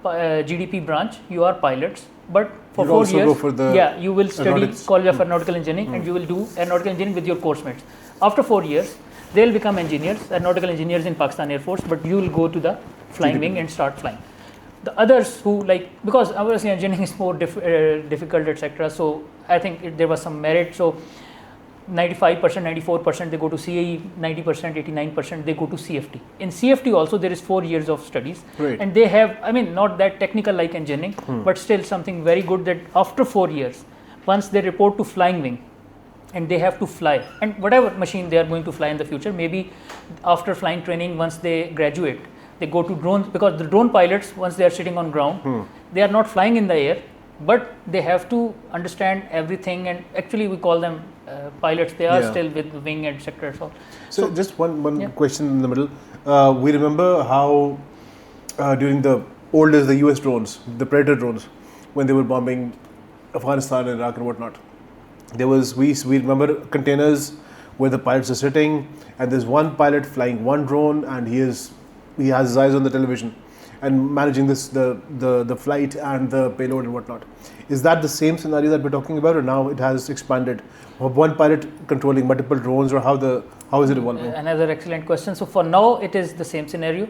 GDP branch, you are pilots, but for you 4 years, you will study College of Aeronautical Engineering and you will do aeronautical engineering with your course mates. After 4 years, they will become engineers, aeronautical engineers in Pakistan Air Force, but you will go to the flying wing and start flying. The others who because obviously engineering is more difficult, etc. So I think there was some merit. So 95%, 94% they go to CAE, 90%, 89% they go to CFT. In CFT also there is 4 years of studies, and they have, I mean, not that technical like engineering, but still something very good that after 4 years, once they report to flying wing and they have to fly, and whatever machine they are going to fly in the future, maybe after flying training, once they graduate, they go to drones, because the drone pilots, once they are sitting on ground, they are not flying in the air, but they have to understand everything, and actually we call them pilots. They are still with the wing, etc. So just one question in the middle. We remember how during the old days, the US drones, the Predator drones, when they were bombing Afghanistan and Iraq and whatnot, there was, we remember containers where the pilots are sitting, and there's one pilot flying one drone, and he has his eyes on the television and managing the flight and the payload and whatnot. Is that the same scenario that we're talking about, or now it has expanded? One pilot controlling multiple drones, or how is it evolving? Another excellent question. So for now, it is the same scenario,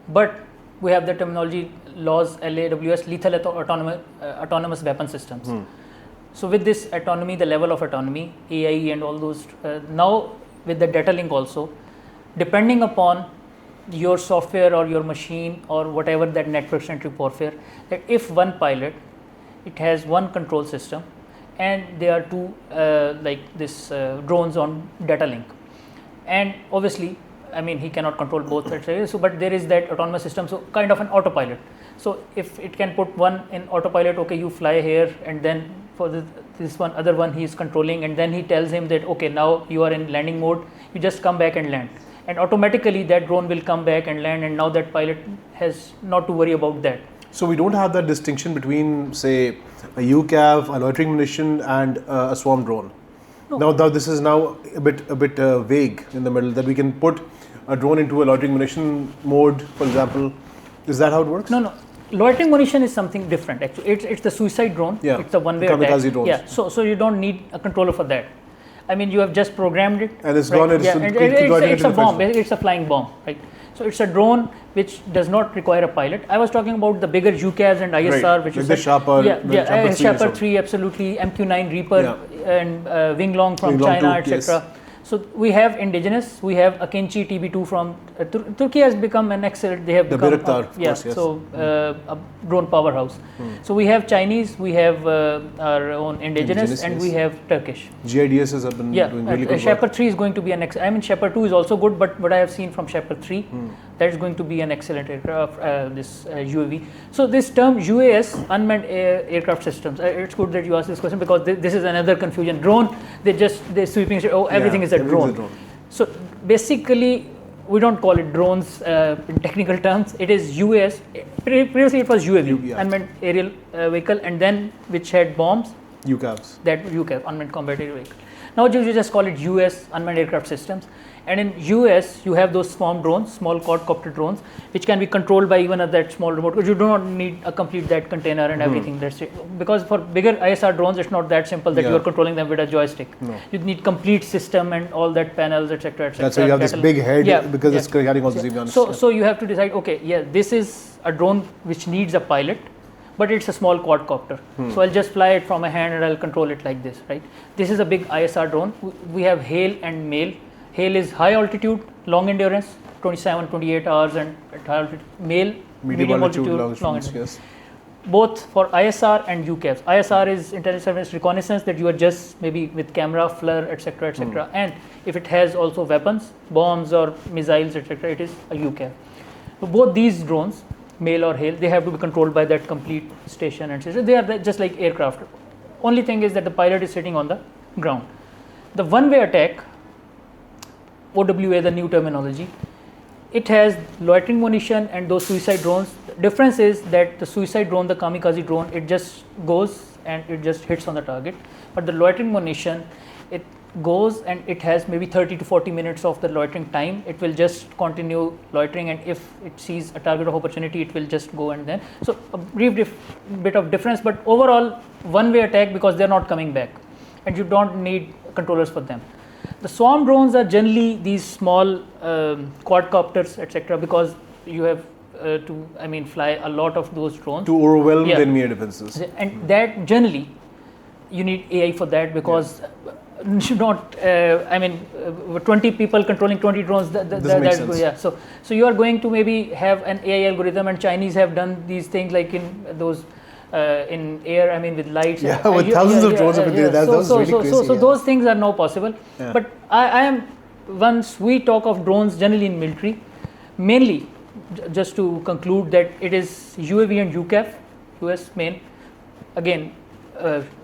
but we have the terminology laws, LAWS, lethal autonomous weapon systems. So with this autonomy, the level of autonomy, AIE and all those, now with the data link also, depending upon your software or your machine or whatever that network-centric warfare, that if one pilot, it has one control system and there are two drones on data link, and obviously, I mean, he cannot control both, so but there is that autonomous system, so kind of an autopilot. So if it can put one in autopilot, okay, you fly here, and then for this one other one he is controlling, and then he tells him that okay, now you are in landing mode, you just come back and land, and automatically that drone will come back and land, and now that pilot has not to worry about that. So we don't have that distinction between, say, a UCAV, a loitering munition, and a swarm drone. No. Now this is now a bit vague in the middle, that we can put a drone into a loitering munition mode, for example. Is that how it works? No. Loitering munition is something different. Actually, it's the suicide drone. Yeah. It's the one-way attack. Kamikaze drones. Yeah. So you don't need a controller for that. I mean, you have just programmed it. And it's gone. It's a bomb. It's a flying bomb, right? So it's a drone which does not require a pilot. I was talking about the bigger UCAVs and ISR, which like is the Sharper, Sharper 3, absolutely, MQ9 Reaper, and Winglong from China, etc. Yes. So we have indigenous. We have Akinci TB2 from Turkey has become an excellent. They have become a drone powerhouse. So we have Chinese, we have our own indigenous, and we have Turkish. GIDSs have been doing really good. Shepherd 3 is going to be an excellent. I mean, Shepherd 2 is also good, but what I have seen from Shepherd 3, that is going to be an excellent aircraft. This UAV. So this term UAS, unmanned aircraft systems. It's good that you asked this question, because this is another confusion. Drone, they're sweeping. Oh, everything is a drone. So basically, we don't call it drones in technical terms. It is UAS. Previously, it was UAV, unmanned aerial vehicle, and then which had bombs. UCAVs. That UCAV, unmanned combat aerial vehicle. Now you just call it US unmanned aircraft systems. And in US, you have those swarm drones, small quadcopter drones, which can be controlled by even that small remote. Because you do not need a complete that container and everything. That's it. Because for bigger ISR drones, it's not that simple that you are controlling them with a joystick. No. You need complete system and all that panels, etc. That's why you have this big head because it's carrying all these avionics. So you have to decide. Okay, this is a drone which needs a pilot, but it's a small quadcopter. So I'll just fly it from a hand and I'll control it like this, right? This is a big ISR drone. We have HAIL and MAIL. HAIL is high altitude, long endurance, 27, 28 hours, and at high altitude. MAIL, medium altitude, long endurance. Yes. Both for ISR and UCAVs. ISR is intelligence surveillance reconnaissance, that you are just maybe with camera, FLIR, etc., etc. And if it has also weapons, bombs or missiles, etc., it is a UCAV. So both these drones, MAIL or HAIL, they have to be controlled by that complete station and station. They are just like aircraft. Only thing is that the pilot is sitting on the ground. The one-way attack, OWA, the new terminology, it has loitering munition and those suicide drones. The difference is that the suicide drone, the kamikaze drone, it just goes and it just hits on the target. But the loitering munition, it goes and it has maybe 30 to 40 minutes of the loitering time. It will just continue loitering, and if it sees a target of opportunity, it will just go and then. So a brief bit of difference, but overall one-way attack because they are not coming back, and you don't need controllers for them. The swarm drones are generally these small quadcopters, etc., because you have to fly a lot of those drones to overwhelm the enemy air defenses. And that generally you need AI for that, because should not 20 people controlling 20 drones. So you are going to maybe have an AI algorithm, and Chinese have done these things like in those. In air, with lights. Yeah, with thousands of drones. So those things are now possible. Yeah. But once we talk of drones generally in military, mainly, just to conclude, that it is UAV and UCAV, US main, again,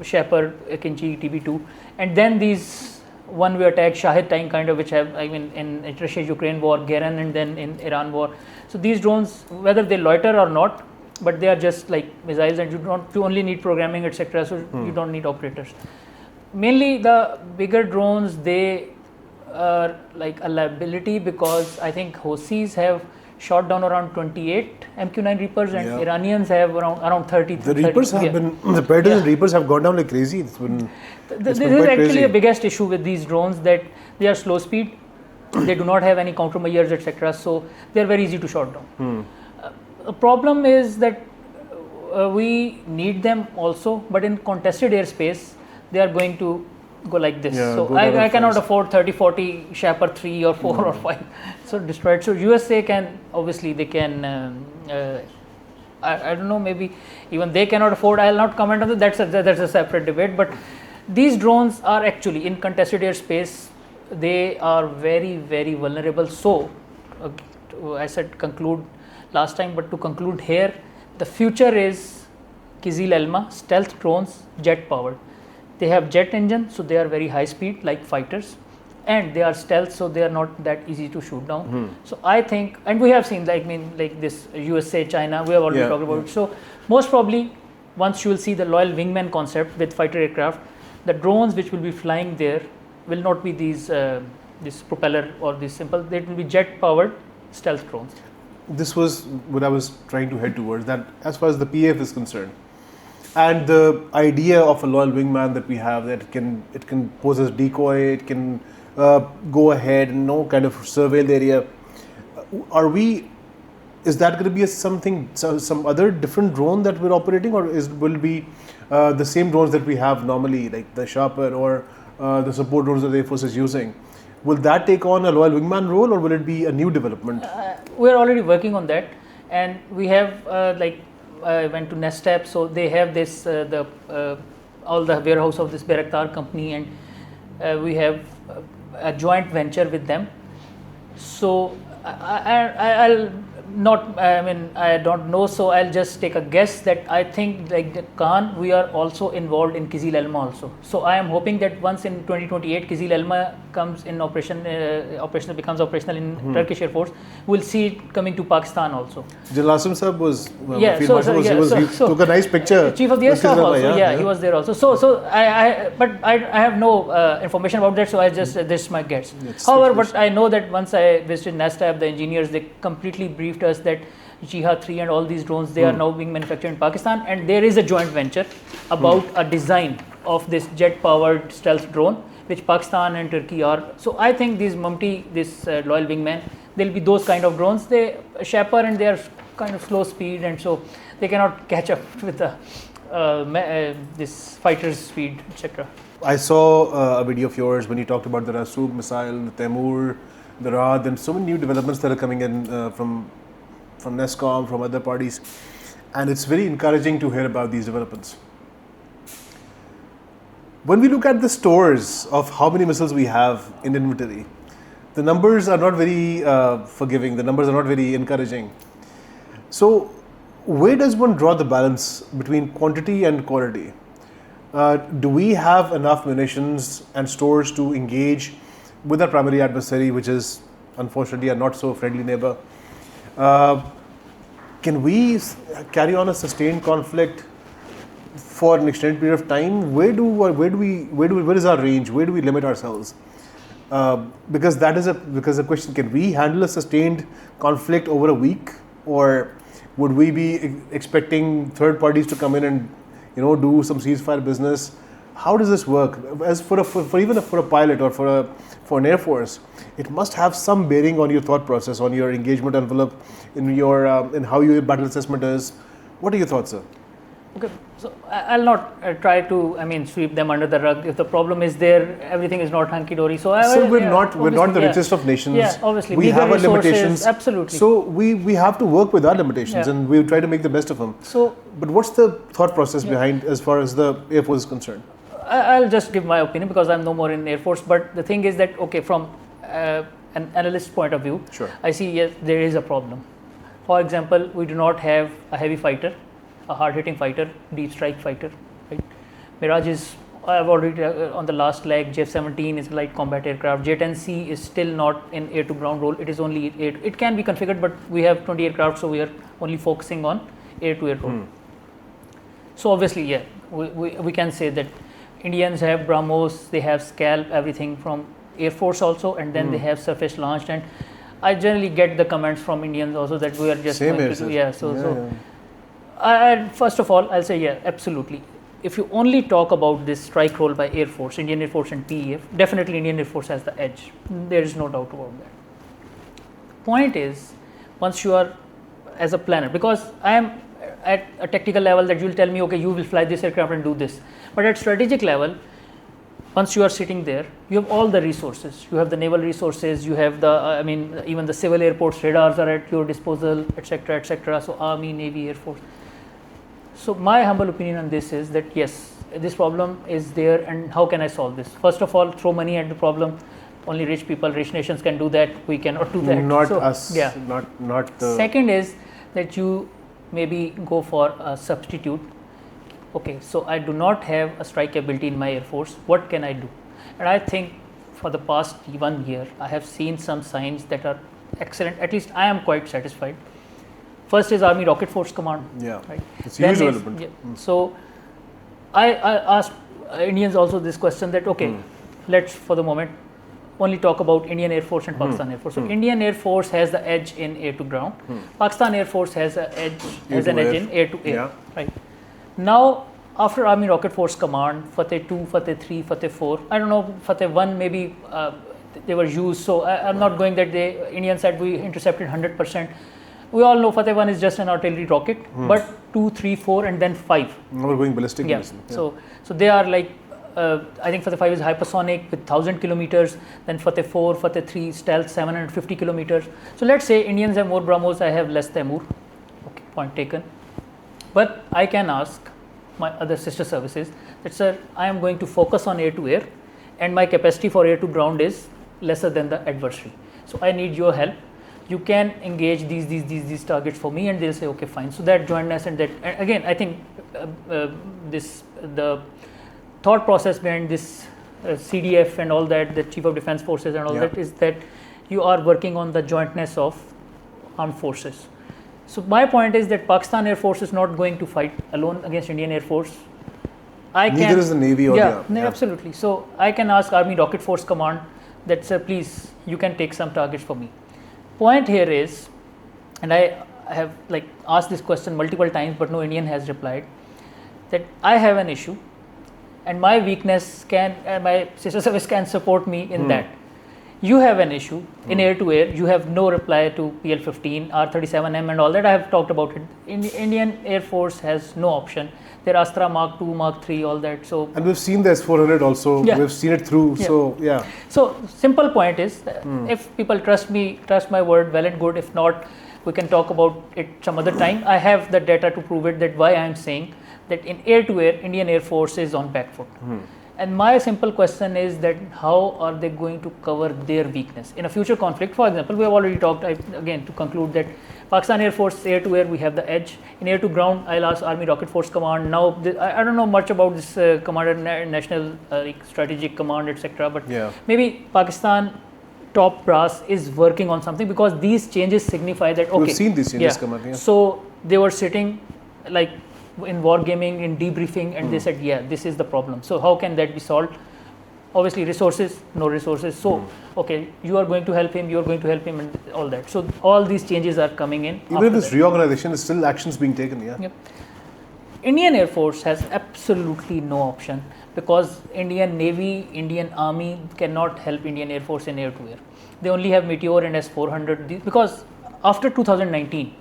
Shepherd, Kinchi, TB2, and then these one-way attack, Shahid Time kind of, which have, in Russia-Ukraine war, Garen, and then in Iran war. So these drones, whether they loiter or not, but they are just like missiles, and you only need programming, etc. So you don't need operators. Mainly the bigger drones, they are like a liability, because I think Houthis have shot down around 28 MQ-9 Reapers, and Iranians have around 30. The Reapers have been, the Predators and Reapers have gone down like crazy. This is actually a biggest issue with these drones, that they are slow speed, they do not have any countermeasures, etc. So they are very easy to shot down. The problem is that we need them also, but in contested airspace, they are going to go like this. So I cannot afford 30, 40 Shepherd 3 or 4 or 5. So destroyed. So USA can, obviously they can, I don't know, maybe even they cannot afford. I will not comment on that. That's a separate debate. But these drones are actually in contested airspace. They are very, very vulnerable. So I said conclude last time, but to conclude here, the future is Kizil Elma, stealth drones, jet powered. They have jet engine, so they are very high speed like fighters, and they are stealth, so they are not that easy to shoot down. So I think, and we have seen like this USA, China, we have already talked about it. So most probably, once you will see the loyal wingman concept with fighter aircraft, the drones which will be flying there will not be these this propeller or this simple. They will be jet powered stealth drones. This was what I was trying to head towards, that as far as the PF is concerned, and the idea of a loyal wingman that we have, that it can pose as decoy, it can go ahead and kind of surveil the area. Is that going to be some other different drone that we're operating, or will it be the same drones that we have normally, like the Sharper or the support drones that the Air Force is using? Will that take on a loyal wingman role, or will it be a new development? We're already working on that, and we have went to NESTAP, so they have this all the warehouse of this Bayraktar company, and we have a joint venture with them. So I'll Not, I mean, I don't know, so I'll just take a guess that I think like the Khan, we are also involved in Kizil Elma also. So I am hoping that once in 2028 Kizil Elma comes in operation, becomes operational in Turkish Air Force, we'll see it coming to Pakistan also. General Asim Sahab was, he took a nice picture. Chief of the Air Staff also, he was there also. So I have no information about that, so I just, this is my guess. However, but I know that once I visited NASTAB, the engineers, they completely briefed us that Jihad 3 and all these drones, they are now being manufactured in Pakistan, and there is a joint venture about a design of this jet powered stealth drone which Pakistan and Turkey are. So I think these Mumti, this loyal wingman, they'll be those kind of drones. They chaper and they are kind of slow speed, and so they cannot catch up with the this fighter's speed, etc. I saw a video of yours when you talked about the Rasook missile, the Temur, the Raad, and so many new developments that are coming in from NESCOM, from other parties, and it's very encouraging to hear about these developments. When we look at the stores of how many missiles we have in inventory, the numbers are not very forgiving, the numbers are not very encouraging. So where does one draw the balance between quantity and quality? Do we have enough munitions and stores to engage with our primary adversary, which is unfortunately a not so friendly neighbor? Can we carry on a sustained conflict for an extended period of time? Where is our range? Where do we limit ourselves? Because the question: can we handle a sustained conflict over a week, or would we be expecting third parties to come in and do some ceasefire business? How does this work? As for a pilot or for an Air Force, it must have some bearing on your thought process, on your engagement envelope, in how your battle assessment is. What are your thoughts, sir? Okay, so I'll not try to, sweep them under the rug. If the problem is there, everything is not hunky dory. So we're not the richest of nations. Yeah, obviously. We have our limitations. Absolutely. So we have to work with our limitations, and we try to make the best of them. But what's the thought process behind, as far as the Air Force is concerned? I'll just give my opinion because I'm no more in Air Force. But the thing is that, okay, from an analyst point of view, sure, I see, yes, there is a problem. For example, we do not have a heavy fighter, a hard-hitting fighter, deep strike fighter, right? Mirage is, I've already on the last leg. JF-17 is a light combat aircraft. J-10C is still not in air-to-ground role. It is only air. It can be configured, but we have 20 aircraft, so we are only focusing on air-to-air role. So obviously, yeah, we can say that Indians have BrahMos, they have Scalp, everything from Air Force also, and then they have surface launched. And I generally get the comments from Indians also that we are just same going to do, first of all, I'll say, yeah, absolutely. If you only talk about this strike role by Air Force, Indian Air Force and PEF, definitely Indian Air Force has the edge. There is no doubt about that. Point is, once you are as a planner, because I am at a technical level that you'll tell me, okay, you will fly this aircraft and do this. But at strategic level, once you are sitting there, you have all the resources. You have the naval resources, you have the, even the civil airports, radars are at your disposal, etc., etc. So Army, Navy, Air Force. So my humble opinion on this is that yes, this problem is there, and how can I solve this? First of all, throw money at the problem. Only rich people, rich nations can do that. We cannot do that. Not us. Yeah. Not the. Second is that you maybe go for a substitute. Okay, so I do not have a strike ability in my Air Force. What can I do? And I think for the past 1 year, I have seen some signs that are excellent. At least I am quite satisfied. First is Army Rocket Force Command. Yeah, right? It's huge development. So I asked Indians also this question that, okay, let's for the moment only talk about Indian Air Force and Pakistan Air Force. So Indian Air Force has the edge in air to ground. Pakistan Air Force has an edge in air to air. Yeah. Right. Now, after Army Rocket Force Command, Fateh 2, Fateh 3, Fateh 4, I don't know, Fateh 1 maybe they were used. So I'm not going that the Indians said we intercepted 100%. We all know Fateh 1 is just an artillery rocket, but 2, 3, 4 and then 5. We're going ballistic. Yeah. So they are like, I think Fateh 5 is hypersonic with 1000 kilometers, then Fateh 4, Fateh 3 stealth 750 kilometers. So let's say Indians have more BrahMos, I have less Temur. Okay, point taken. But I can ask my other sister services that, sir, I am going to focus on air to air and my capacity for air to ground is lesser than the adversary. So I need your help. you can engage these targets for me, and they'll say, okay, fine. So that jointness and that, and again, I think the thought process behind this CDF and all that, the Chief of Defense Forces and all that, is that you are working on the jointness of armed forces. So my point is that Pakistan Air Force is not going to fight alone against Indian Air Force. Neither is the Navy or absolutely. So I can ask Army Rocket Force Command that, sir, please, you can take some targets for me. Point here is, and I have like asked this question multiple times, but no Indian has replied, that I have an issue, and my weakness can, my sister service can support me in that. You have an issue in air-to-air. You have no reply to PL-15, R-37M, and all that. I have talked about it. Indian Air Force has no option. Their Astra Mark II, Mark III, all that. So, and we've seen the S-400 also. We've seen it through. So So simple point is, if people trust me, trust my word, well and good. If not, we can talk about it some other time. I have the data to prove it. That why I am saying that in air-to-air, Indian Air Force is on back foot. And my simple question is that how are they going to cover their weakness in a future conflict? For example, we have already talked, again, to conclude that Pakistan Air Force air-to-air, we have the edge. In air-to-ground, I'll ask Army Rocket Force Command. Now, I don't know much about this Commander National Strategic Command, etc. But maybe Pakistan top brass is working on something, because these changes signify that, okay. We've seen these changes come up. So they were sitting like in wargaming, in debriefing, and they said, this is the problem. So how can that be solved? Obviously resources, no resources. So, okay, you are going to help him, you are going to help him, and all that. So all these changes are coming in. Even if this reorganization is still actions being taken, Indian Air Force has absolutely no option, because Indian Navy, Indian Army cannot help Indian Air Force in air-to-air. They only have Meteor and S-400, because after 2019,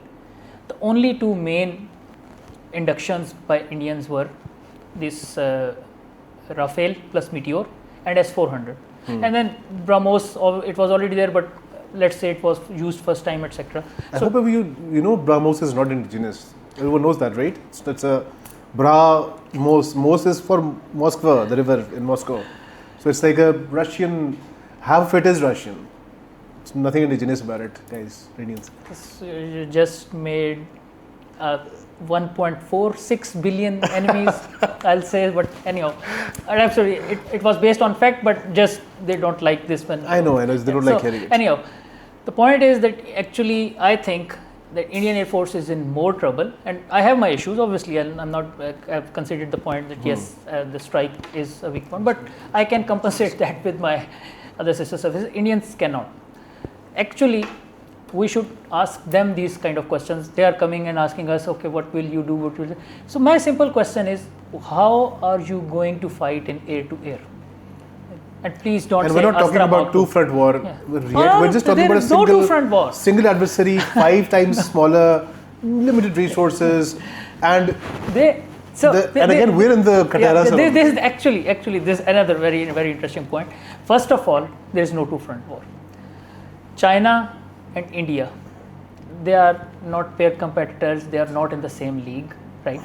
the only two main inductions by Indians were this Rafale plus Meteor and S-400. And then BrahMos, it was already there, but let's say it was used first time, etc. I hope you know BrahMos is not indigenous. Everyone knows that, right? It's a BrahMos. Mos is for Moskva, the river in Moscow. So it's like a Russian, half of it is Russian. It's nothing indigenous about it, guys, Indians. You just made 1.46 billion enemies, I'll say, but anyhow, I'm sorry, it was based on fact, but just they don't like this one. I know, they don't like hearing it. Anyhow, the point is that actually I think that Indian Air Force is in more trouble, and I have my issues, obviously. I'm not, I've considered the point that yes, the strike is a weak one, but I can compensate that with my other sister services. Indians cannot. Actually, we should ask them these kind of questions. They are coming and asking us, okay, what will you do? What will you do? So my simple question is, how are you going to fight in air-to-air? And please don't say we're not talking about two-front war. We're just talking about a single adversary, 5 times smaller, limited resources, and again we're in the Katara. This is actually this is another very interesting point. First of all, there is no two-front war. China and India, they are not peer competitors. They are not in the same league, right?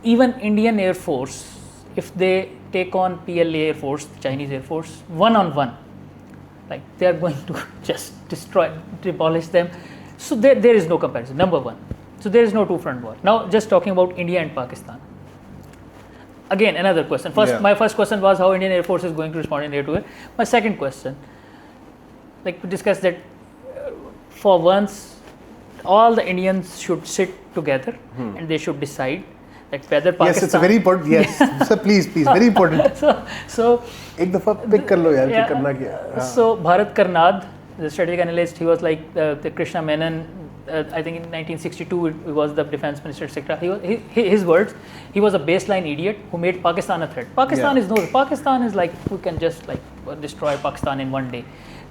Even Indian Air Force, if they take on PLA Air Force, Chinese Air Force, one-on-one, like they are going to just demolish them. So there is no comparison, number one. So there is no two-front war. Now just talking about India and Pakistan. Again, another question. My first question was how Indian Air Force is going to respond in air-to-air. My second question, like we discussed that for once, all the Indians should sit together and they should decide that whether Pakistan. Yes, it's a very important. Yes, so please, very important. So एक दफा pick कर लो यार कि करना क्या. So Bharat Karnad, the strategic analyst, he was like the Krishna Menon. I think in 1962 he was the defense minister, etc. His words, he was a baseline idiot who made Pakistan a threat. Pakistan is like, we can just like destroy Pakistan in one day.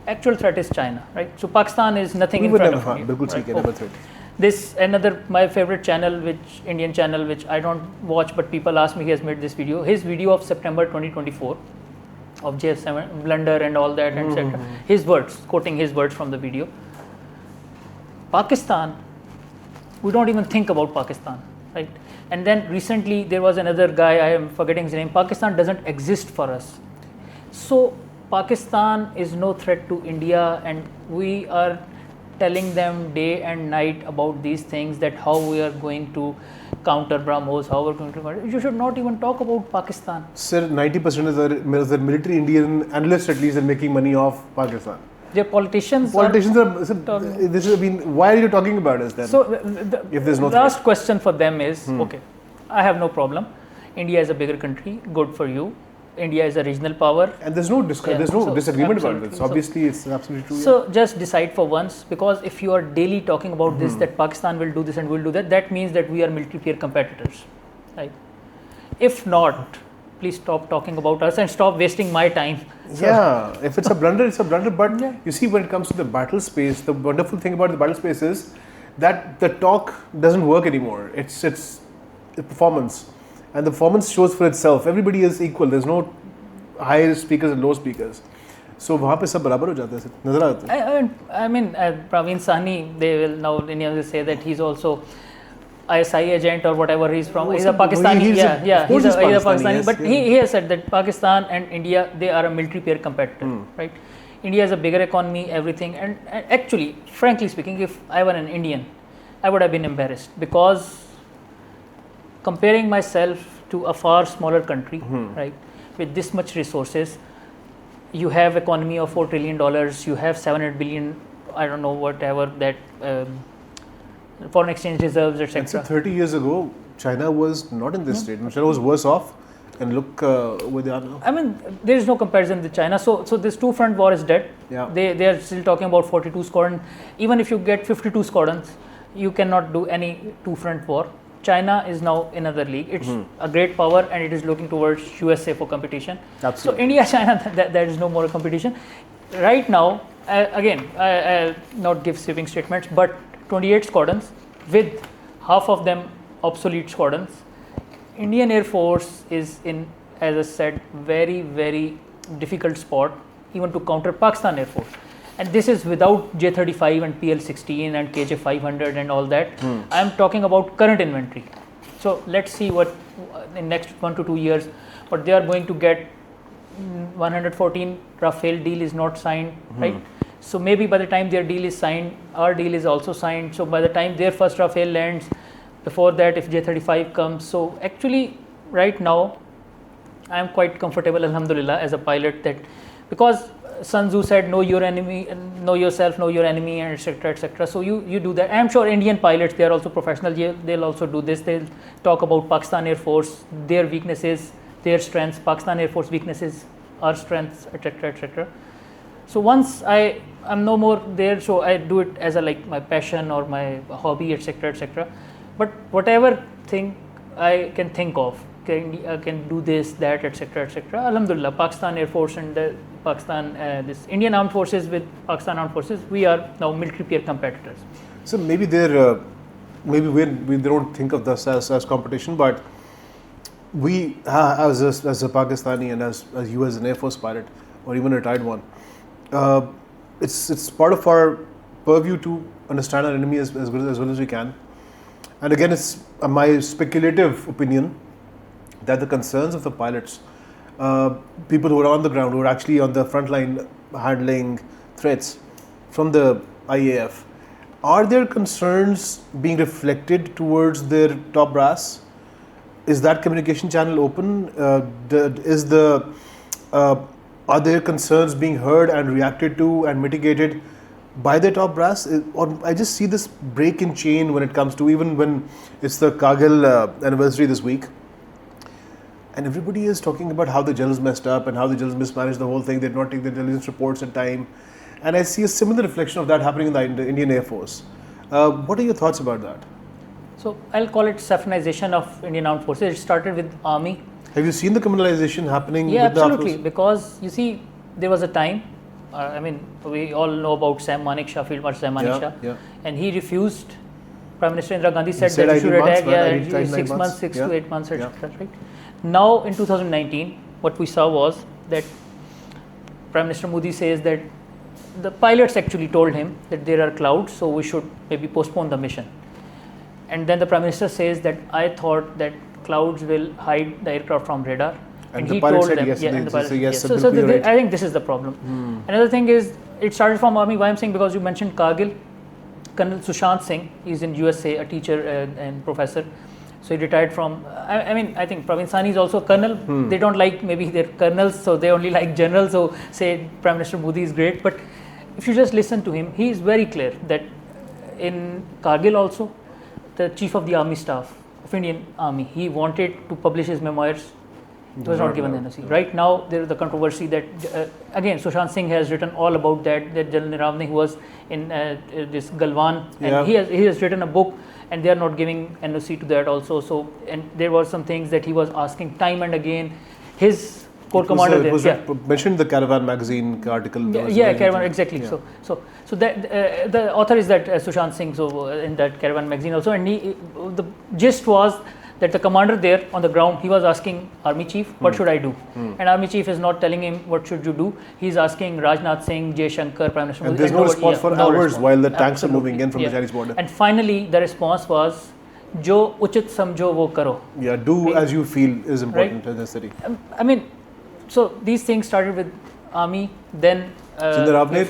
Actual threat is China, right? So Pakistan is nothing in front of me. Right? This another my favorite channel, Indian channel, which I don't watch, but people ask me. He has made this video. His video of September 2024 of JF7 blunder and all that, etc. His words, quoting his words from the video. Pakistan, we don't even think about Pakistan, right? And then recently there was another guy, I am forgetting his name. Pakistan doesn't exist for us. So Pakistan is no threat to India, and we are telling them day and night about these things, that how we are going to counter BrahMos, how we're going to counter. You should not even talk about Pakistan. Sir, 90% of the military Indian analysts at least are making money off Pakistan. Their politicians. Politicians why are you talking about us then? So if there's no last question for them is, okay, I have no problem. India is a bigger country, good for you. India is a regional power. And there's no disagreement about this. Obviously, it's absolutely true. So just decide for once, because if you are daily talking about this, that Pakistan will do this and will do that, that means that we are military peer competitors. Right? If not, please stop talking about us and stop wasting my time. So, if it's a blunder, it's a blunder. But you see, when it comes to the battle space, the wonderful thing about the battle space is that the talk doesn't work anymore. It's the performance. And the performance shows for itself. Everybody is equal. There's no high speakers and low speakers. So वहाँ पे सब बराबर हो जाते हैं. नजर आते हैं. I mean, Praveen Sahni, they will now Indians say that he's also ISI agent or whatever he's from. He's a Pakistani. He's a Pakistani. Yes, but he has said that Pakistan and India, they are a military peer competitor, right? India has a bigger economy, everything. And actually, frankly speaking, if I were an Indian, I would have been embarrassed, because comparing myself to a far smaller country, right, with this much resources, you have economy of $4 trillion, you have 700 billion, I don't know, whatever that foreign exchange reserves, etc. And so 30 years ago, China was not in this state. China was worse off, and look where they are now. I mean, there is no comparison with China. So this two-front war is dead. Yeah. They are still talking about 42 squadrons. Even if you get 52 squadrons, you cannot do any two-front war. China is now in another league. It's a great power, and it is looking towards USA for competition. Absolutely. So India, China, there is no more competition. Right now, again, I'll not give sweeping statements, but 28 squadrons, with half of them obsolete squadrons. Indian Air Force is in, as I said, very, very difficult spot even to counter Pakistan Air Force. And this is without J-35 and PL-16 and KJ-500 and all that. I am talking about current inventory. So let's see what in next 1 to 2 years, what they are going to get. 114 Rafale deal is not signed, right? So maybe by the time their deal is signed, our deal is also signed. So by the time their first Rafale lands, before that if J-35 comes. So actually right now I am quite comfortable, alhamdulillah, as a pilot, that because Sun Tzu said, know your enemy, know yourself, know your enemy, and etc. etc. So you do that. I am sure Indian pilots, they are also professional. They'll also do this. They'll talk about Pakistan Air Force, their weaknesses, their strengths, Pakistan Air Force weaknesses, our strengths, etc. etc. So once I'm no more there, so I do it as a like my passion or my hobby, etc. etc. But whatever thing I can think of, can do this, that, etc. etc. Alhamdulillah, Pakistan Air Force and the Pakistan, this Indian Armed Forces with Pakistan Armed Forces, we are now military peer competitors. So maybe they're maybe we don't think of this as competition, but we as a Pakistani and as you as an Air Force pilot or even a retired one, it's part of our purview to understand our enemy as well as we can. And again, it's my speculative opinion that the concerns of the pilots, people who are on the ground, who are actually on the front line handling threats from the IAF, are their concerns being reflected towards their top brass? Is that communication channel open? Are their concerns being heard and reacted to and mitigated by the top brass? Or I just see this break in chain when it comes to, even when it's the Kargil anniversary this week, and everybody is talking about how the generals messed up and how the generals mismanaged the whole thing. They did not take the intelligence reports in time, and I see a similar reflection of that happening in the Indian Air Force. What are your thoughts about that? So I'll call it saffronization of Indian Armed Forces. It started with Army. Have you seen the criminalization happening? Yeah, with absolutely. The because you see, there was a time. I mean, we all know about Sam Manekshaw, Field Marshal Sam Manekshaw, and he refused. Prime Minister Indira Gandhi said that he should attack. Yeah, 6 months, 6 to 8 months, etc. Right. Now in 2019, what we saw was that Prime Minister Modi says that the pilots actually told him that there are clouds, so we should maybe postpone the mission. And then the Prime Minister says that I thought that clouds will hide the aircraft from radar. And he told them, yes, and the pilot said yes. So right. I think this is the problem. Another thing is, it started from Army. Why I'm saying, because you mentioned Kargil. Colonel Sushant Singh. He's in USA, a teacher and professor. So he retired from. I think Praveen Sani is also a colonel. They don't like maybe their colonels, so they only like generals. So say Prime Minister Modi is great, but if you just listen to him, he is very clear that in Kargil also, the Chief of the Army Staff of Indian Army, he wanted to publish his memoirs. It was not given the NOC. Right now, there is the controversy that again Sushant Singh has written all about that. That General Niravne, who was in this Galwan, and he has written a book, and they are not giving NOC to that also. So, and there were some things that he was asking time and again. His corps commander there. Was mentioned the Caravan magazine article. Caravan, exactly. Yeah. So that the author is that Sushant Singh. So in that Caravan magazine also, and the gist was that the commander there on the ground, he was asking Army Chief, what should I do? And Army Chief is not telling him what should you do. He's asking Rajnath Singh, Jay Shankar, Prime Minister. And there's no response for hours while the tanks are moving in from the Chinese border. And finally, the response was, "Jo uchit samjho wo karo." Yeah, do as you feel is important and necessary. I mean, so these things started with Army, then.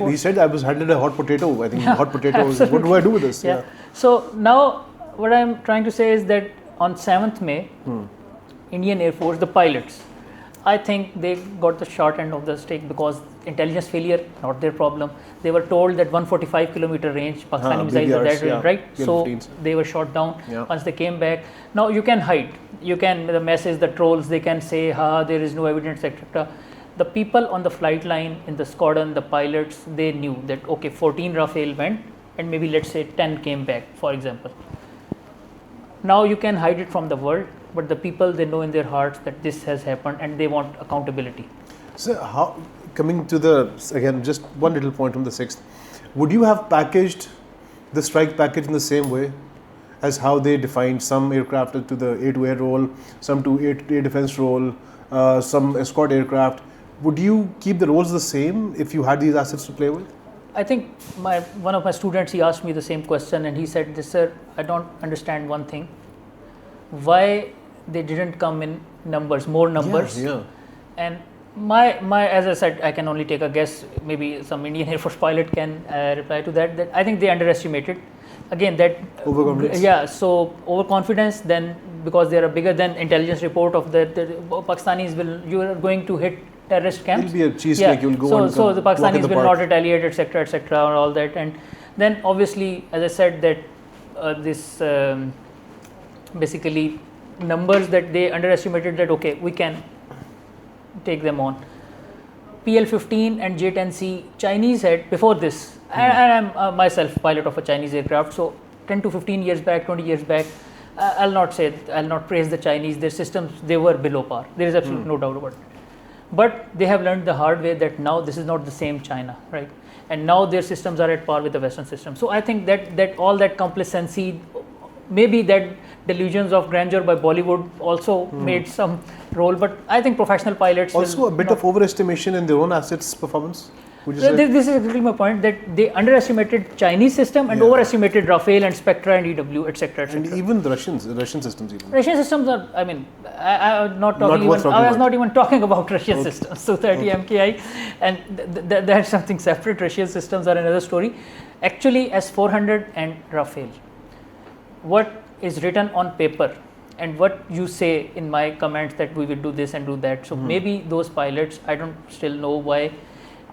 He said, "I was handed a hot potato." I think hot potato. What do I do with this? Yeah. So now, what I'm trying to say is that on 7th May, Indian Air Force, the pilots, I think they got the short end of the stick because intelligence failure, not their problem. They were told that 145 kilometer range, Pakistani missiles at that range, right? So they were shot down. Once they came back, now you can hide. You can, the masses, the trolls, they can say, there is no evidence, etc. The people on the flight line in the squadron, the pilots, they knew that, okay, 14 Rafale went and maybe let's say 10 came back, for example. Now you can hide it from the world, but the people, they know in their hearts that this has happened and they want accountability. So how, coming to the, again, just one little point from the 6th, would you have packaged the strike package in the same way as how they defined some aircraft to the air-to-air role, some to air defense role, some escort aircraft? Would you keep the roles the same if you had these assets to play with? I think one of my students, he asked me the same question and he said, "This sir, I don't understand one thing. Why they didn't come in numbers, more numbers?" And my as I said, I can only take a guess. Maybe some Indian Air Force pilot can reply to that. That I think they underestimated. Again, that overconfidence. Yeah, so overconfidence. Then because they are bigger than intelligence report of the Pakistanis you are going to hit terrorist camps. It'll be a cheesecake. You'll go and so the Pakistanis will not retaliate, etc., etc., and all that. And then obviously, as I said, that this basically numbers that they underestimated that okay, we can take them on. PL-15 and J-10C, Chinese had before this, and I'm myself pilot of a Chinese aircraft. So 10 to 15 years back, 20 years back, I'll not praise the Chinese. Their systems, they were below par. There is absolutely no doubt about it. But they have learned the hard way that now this is not the same China, right? And now their systems are at par with the Western system. So I think that all that complacency, maybe that delusions of grandeur by Bollywood also made some role. But I think professional pilots also a bit of overestimation in their own assets performance. This is exactly my point, that they underestimated Chinese system and overestimated Rafale and Spectra and EW, etc. And even the Russian systems. Russian systems are, I mean, I was not even talking about Russian systems. So 30 MKI, and that's something separate. Russian systems are another story. Actually, S-400 and Rafale, what is written on paper and what you say in my comments that we will do this and do that. So maybe those pilots, I don't still know why,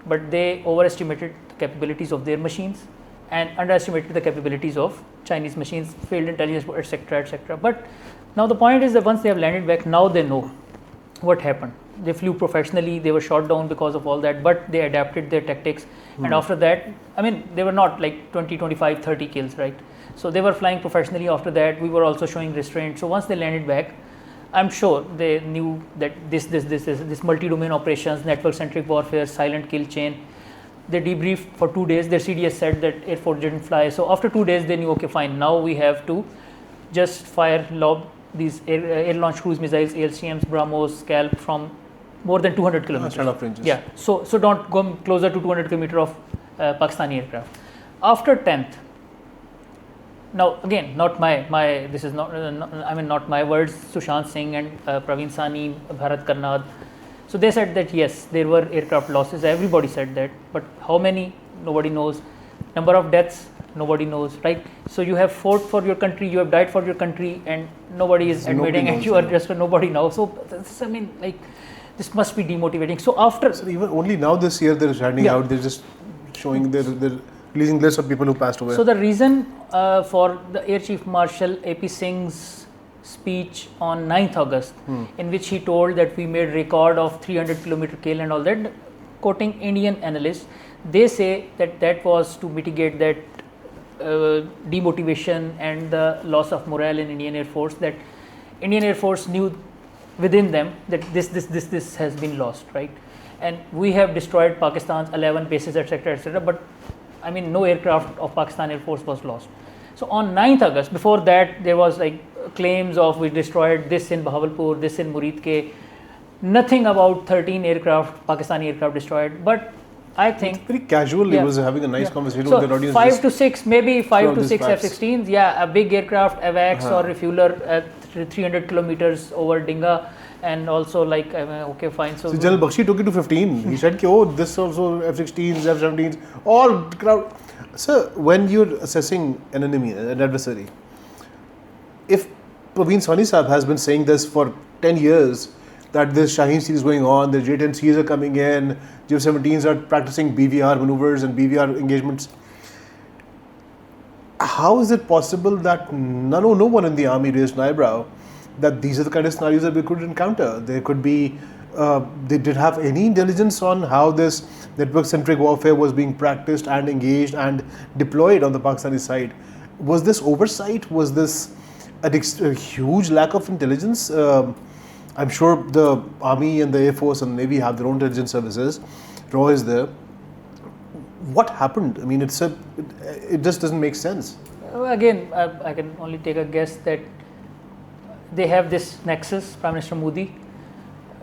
but they overestimated the capabilities of their machines and underestimated the capabilities of Chinese machines, field intelligence, etc., etc. But now the point is that once they have landed back, now they know what happened. They flew professionally, they were shot down because of all that, but they adapted their tactics. And after that, I mean, they were not like 20, 25, 30 kills, right? So they were flying professionally after that. We were also showing restraint. So once they landed back, I'm sure they knew that this multi-domain operations, network-centric warfare, silent kill chain. They debriefed for 2 days. Their CDS said that Air Force didn't fly. So after 2 days, they knew, okay, fine. Now we have to just lob these air-launched cruise missiles, ALCMs, BrahMos, Scalp from more than 200 kilometers. Yeah. So don't go closer to 200 kilometers of Pakistani aircraft. After 10th. Now again, not my this is not I mean not my words. Sushant Singh and Praveen Sani, Bharat Karnad. So they said that yes, there were aircraft losses. Everybody said that, but how many? Nobody knows. Number of deaths, nobody knows, right? So you have fought for your country, you have died for your country, and nobody is admitting, and you are just nobody now. So this, I mean, like, this must be demotivating. So after, so even only now this year they're standing out. They're just showing they're releasing lists of people who passed away. So the reason for the Air Chief Marshal AP Singh's speech on 9th August, in which he told that we made record of 300 kilometer kill and all that, quoting Indian analysts, they say that that was to mitigate that demotivation and the loss of morale in Indian Air Force, that Indian Air Force knew within them that this has been lost, right? And we have destroyed Pakistan's 11 bases, etc., but I mean, no aircraft of Pakistan Air Force was lost. So on 9th August, before that, there was like claims of we destroyed this in Bahawalpur, this in Murid Ke, nothing about 13 aircraft, Pakistani aircraft destroyed. But I think very casually was having a nice conversation so with the audience. 5 to 6, maybe 5 to 6 F-16s, a big aircraft, AVAX or refueler at 300 kilometers over Dinga, and also like, okay, fine. So General Bakshi took it to 15. He said, oh, this also F-16s, F-17s, all crowd. Sir, when you're assessing an enemy, an adversary, if Praveen Sani Saab has been saying this for 10 years, that this Shaheen series is going on, the J-10Cs are coming in, J-17s are practicing BVR maneuvers and BVR engagements, how is it possible that no one in the army raised an eyebrow that these are the kind of scenarios that we could encounter? There could be, they did have any intelligence on how this network-centric warfare was being practiced and engaged and deployed on the Pakistani side. Was this oversight? Was this a huge lack of intelligence? I'm sure the Army and the Air Force and the Navy have their own intelligence services. RAW is there. What happened? I mean, it just doesn't make sense. Again, I can only take a guess that they have this nexus, Prime Minister Modi,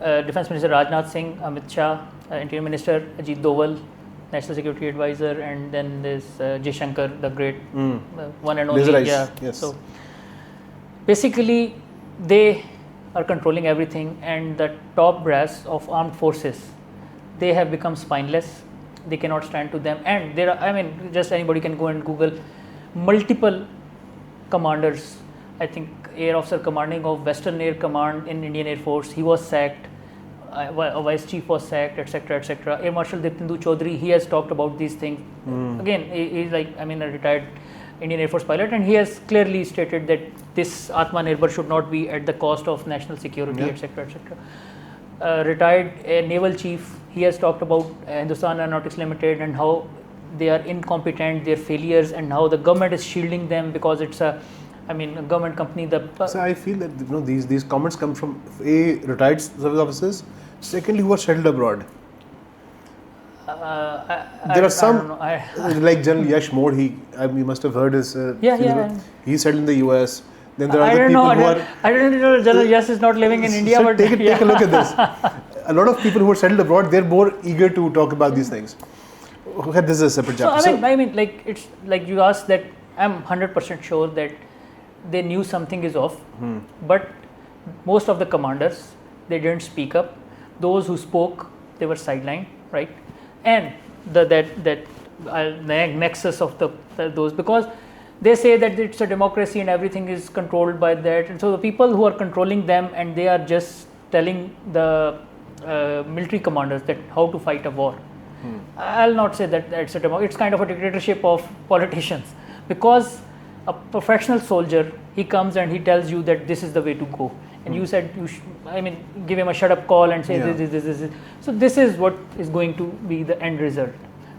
Defence Minister Rajnath Singh, Amit Shah, Interior Minister Ajit Doval, National Security Advisor, and then there's J. Shankar, the great one and only. Yes. So basically, they are controlling everything, and the top brass of armed forces, they have become spineless. They cannot stand to them, and there are, I mean, just anybody can go and Google multiple commanders. I think Air Officer commanding of Western Air Command in Indian Air Force, he was sacked. A vice chief was sacked, etc., etc. Air Marshal Diptindu Chaudhary, he has talked about these things. Again, he's like, I mean, a retired Indian Air Force pilot, and he has clearly stated that this Atmanirbhar should not be at the cost of national security, etc., etc. Retired naval chief, he has talked about Hindustan Aeronautics Limited and how they are incompetent, their failures, and how the government is shielding them because it's a government company. So I feel that these comments come from retired service officers. Secondly, who are settled abroad. There are some like General Yash Mode. You must have heard his. He's settled in the US. Then there are other people who are. I don't know. General Yash is not living in India, but take a look at this. A lot of people who are settled abroad, they're more eager to talk about these things. Okay, this is a separate chapter. So I mean, like it's like you asked that. I'm 100% sure that they knew something is off, but most of the commanders, they didn't speak up. Those who spoke, they were sidelined, right? And that nexus of those, because they say that it's a democracy and everything is controlled by that, and so the people who are controlling them, and they are just telling the military commanders that how to fight a war. I'll not say that it's a democracy. It's kind of a dictatorship of politicians, because a professional soldier, he comes and he tells you that this is the way to go, and you said give him a shut up call and say this. So this is what is going to be the end result.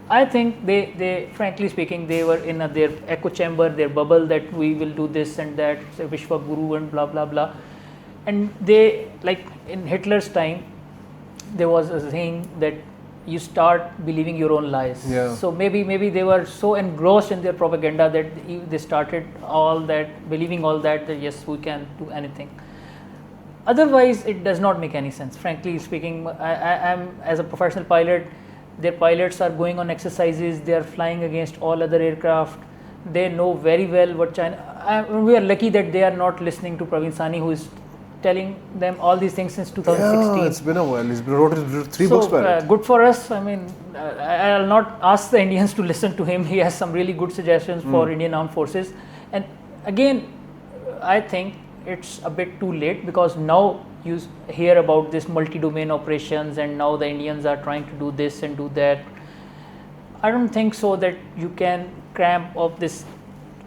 I think they frankly speaking, they were in their echo chamber, their bubble, that we will do this and that, Vishwa Guru and blah blah blah. And they, like in Hitler's time, there was a saying that you start believing your own lies. So maybe they were so engrossed in their propaganda that they started believing all that yes, we can do anything. Otherwise, it does not make any sense. Frankly speaking, I am, as a professional pilot, their pilots are going on exercises, they are flying against all other aircraft, they know very well what China. We are lucky that they are not listening to Praveen Sani, who is telling them all these things since 2016. Yeah, it's been a while. He's wrote 3 books about it. Good for us. I mean, I'll not ask the Indians to listen to him. He has some really good suggestions for Indian Armed Forces. And again, I think it's a bit too late, because now you hear about this multi-domain operations, and now the Indians are trying to do this and do that. I don't think so that you can cramp up this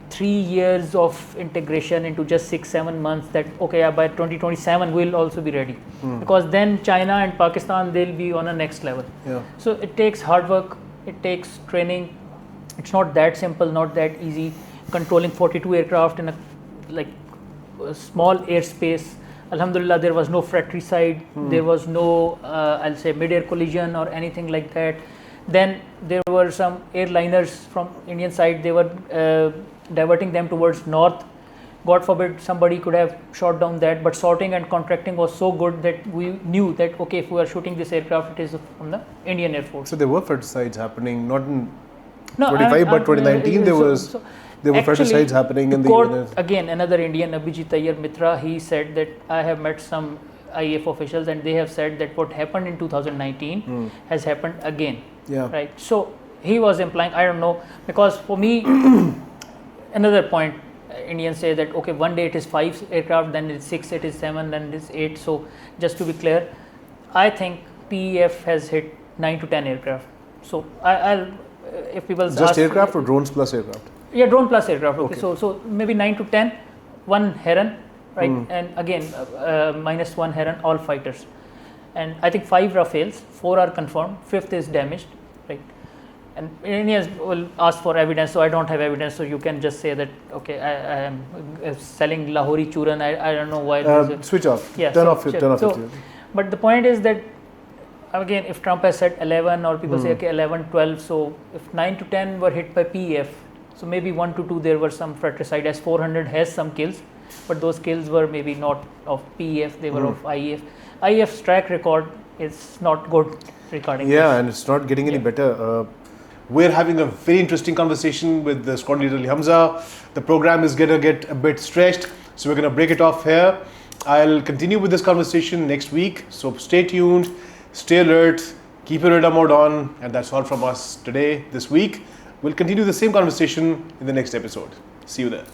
3 years of integration into just 6-7 months, that okay, by 2027 we'll also be ready, because then China and Pakistan, they'll be on a next level. So it takes hard work, it takes training. It's not that simple, not that easy. Controlling 42 aircraft in a small airspace. Alhamdulillah, there was no fratricide, there was no I'll say mid-air collision or anything like that. Then there were some airliners from Indian side, they were diverting them towards north. God forbid somebody could have shot down that, but sorting and contracting was so good that we knew that okay, if we are shooting this aircraft, it is from the Indian Air Force. So there were fratricides happening, not in 25, but 2019 there were fratricides happening in the again, another Indian, Abhijit Iyer Mitra, he said that I have met some IAF officials and they have said that what happened in 2019 has happened again. Right. So he was implying, I don't know, because for me, another point, Indians say that okay, one day it is 5 aircraft, then it's 6, it is 7, then it is 8. So just to be clear, I think PEF has hit 9 to 10 aircraft. So I'll if people just ask, aircraft or drones plus aircraft? Yeah, drone plus aircraft. Okay. So maybe 9 to 10, 1 Heron, right? And again minus 1 Heron, all fighters. And I think 5 Rafales, 4 are confirmed, 5th is damaged, right? And Indians will ask for evidence, so I don't have evidence, so you can just say that okay, I am selling Lahori Churan. I don't know why. Switch off. Yeah, turn off it. But the point is that again, if Trump has said 11, or people say okay, 11, 12, so if 9 to 10 were hit by PEF, so maybe 1 to 2 there were some fratricide. S-400 has some kills, but those kills were maybe not of PEF, they were of IAF. IAF's track record is not good regarding this. And it's not getting any better. We're having a very interesting conversation with the Squadron Leader Hamza. The program is going to get a bit stretched, so we're going to break it off here. I'll continue with this conversation next week, so stay tuned, stay alert, keep your radar mode on, and that's all from us today, this week. We'll continue the same conversation in the next episode. See you there.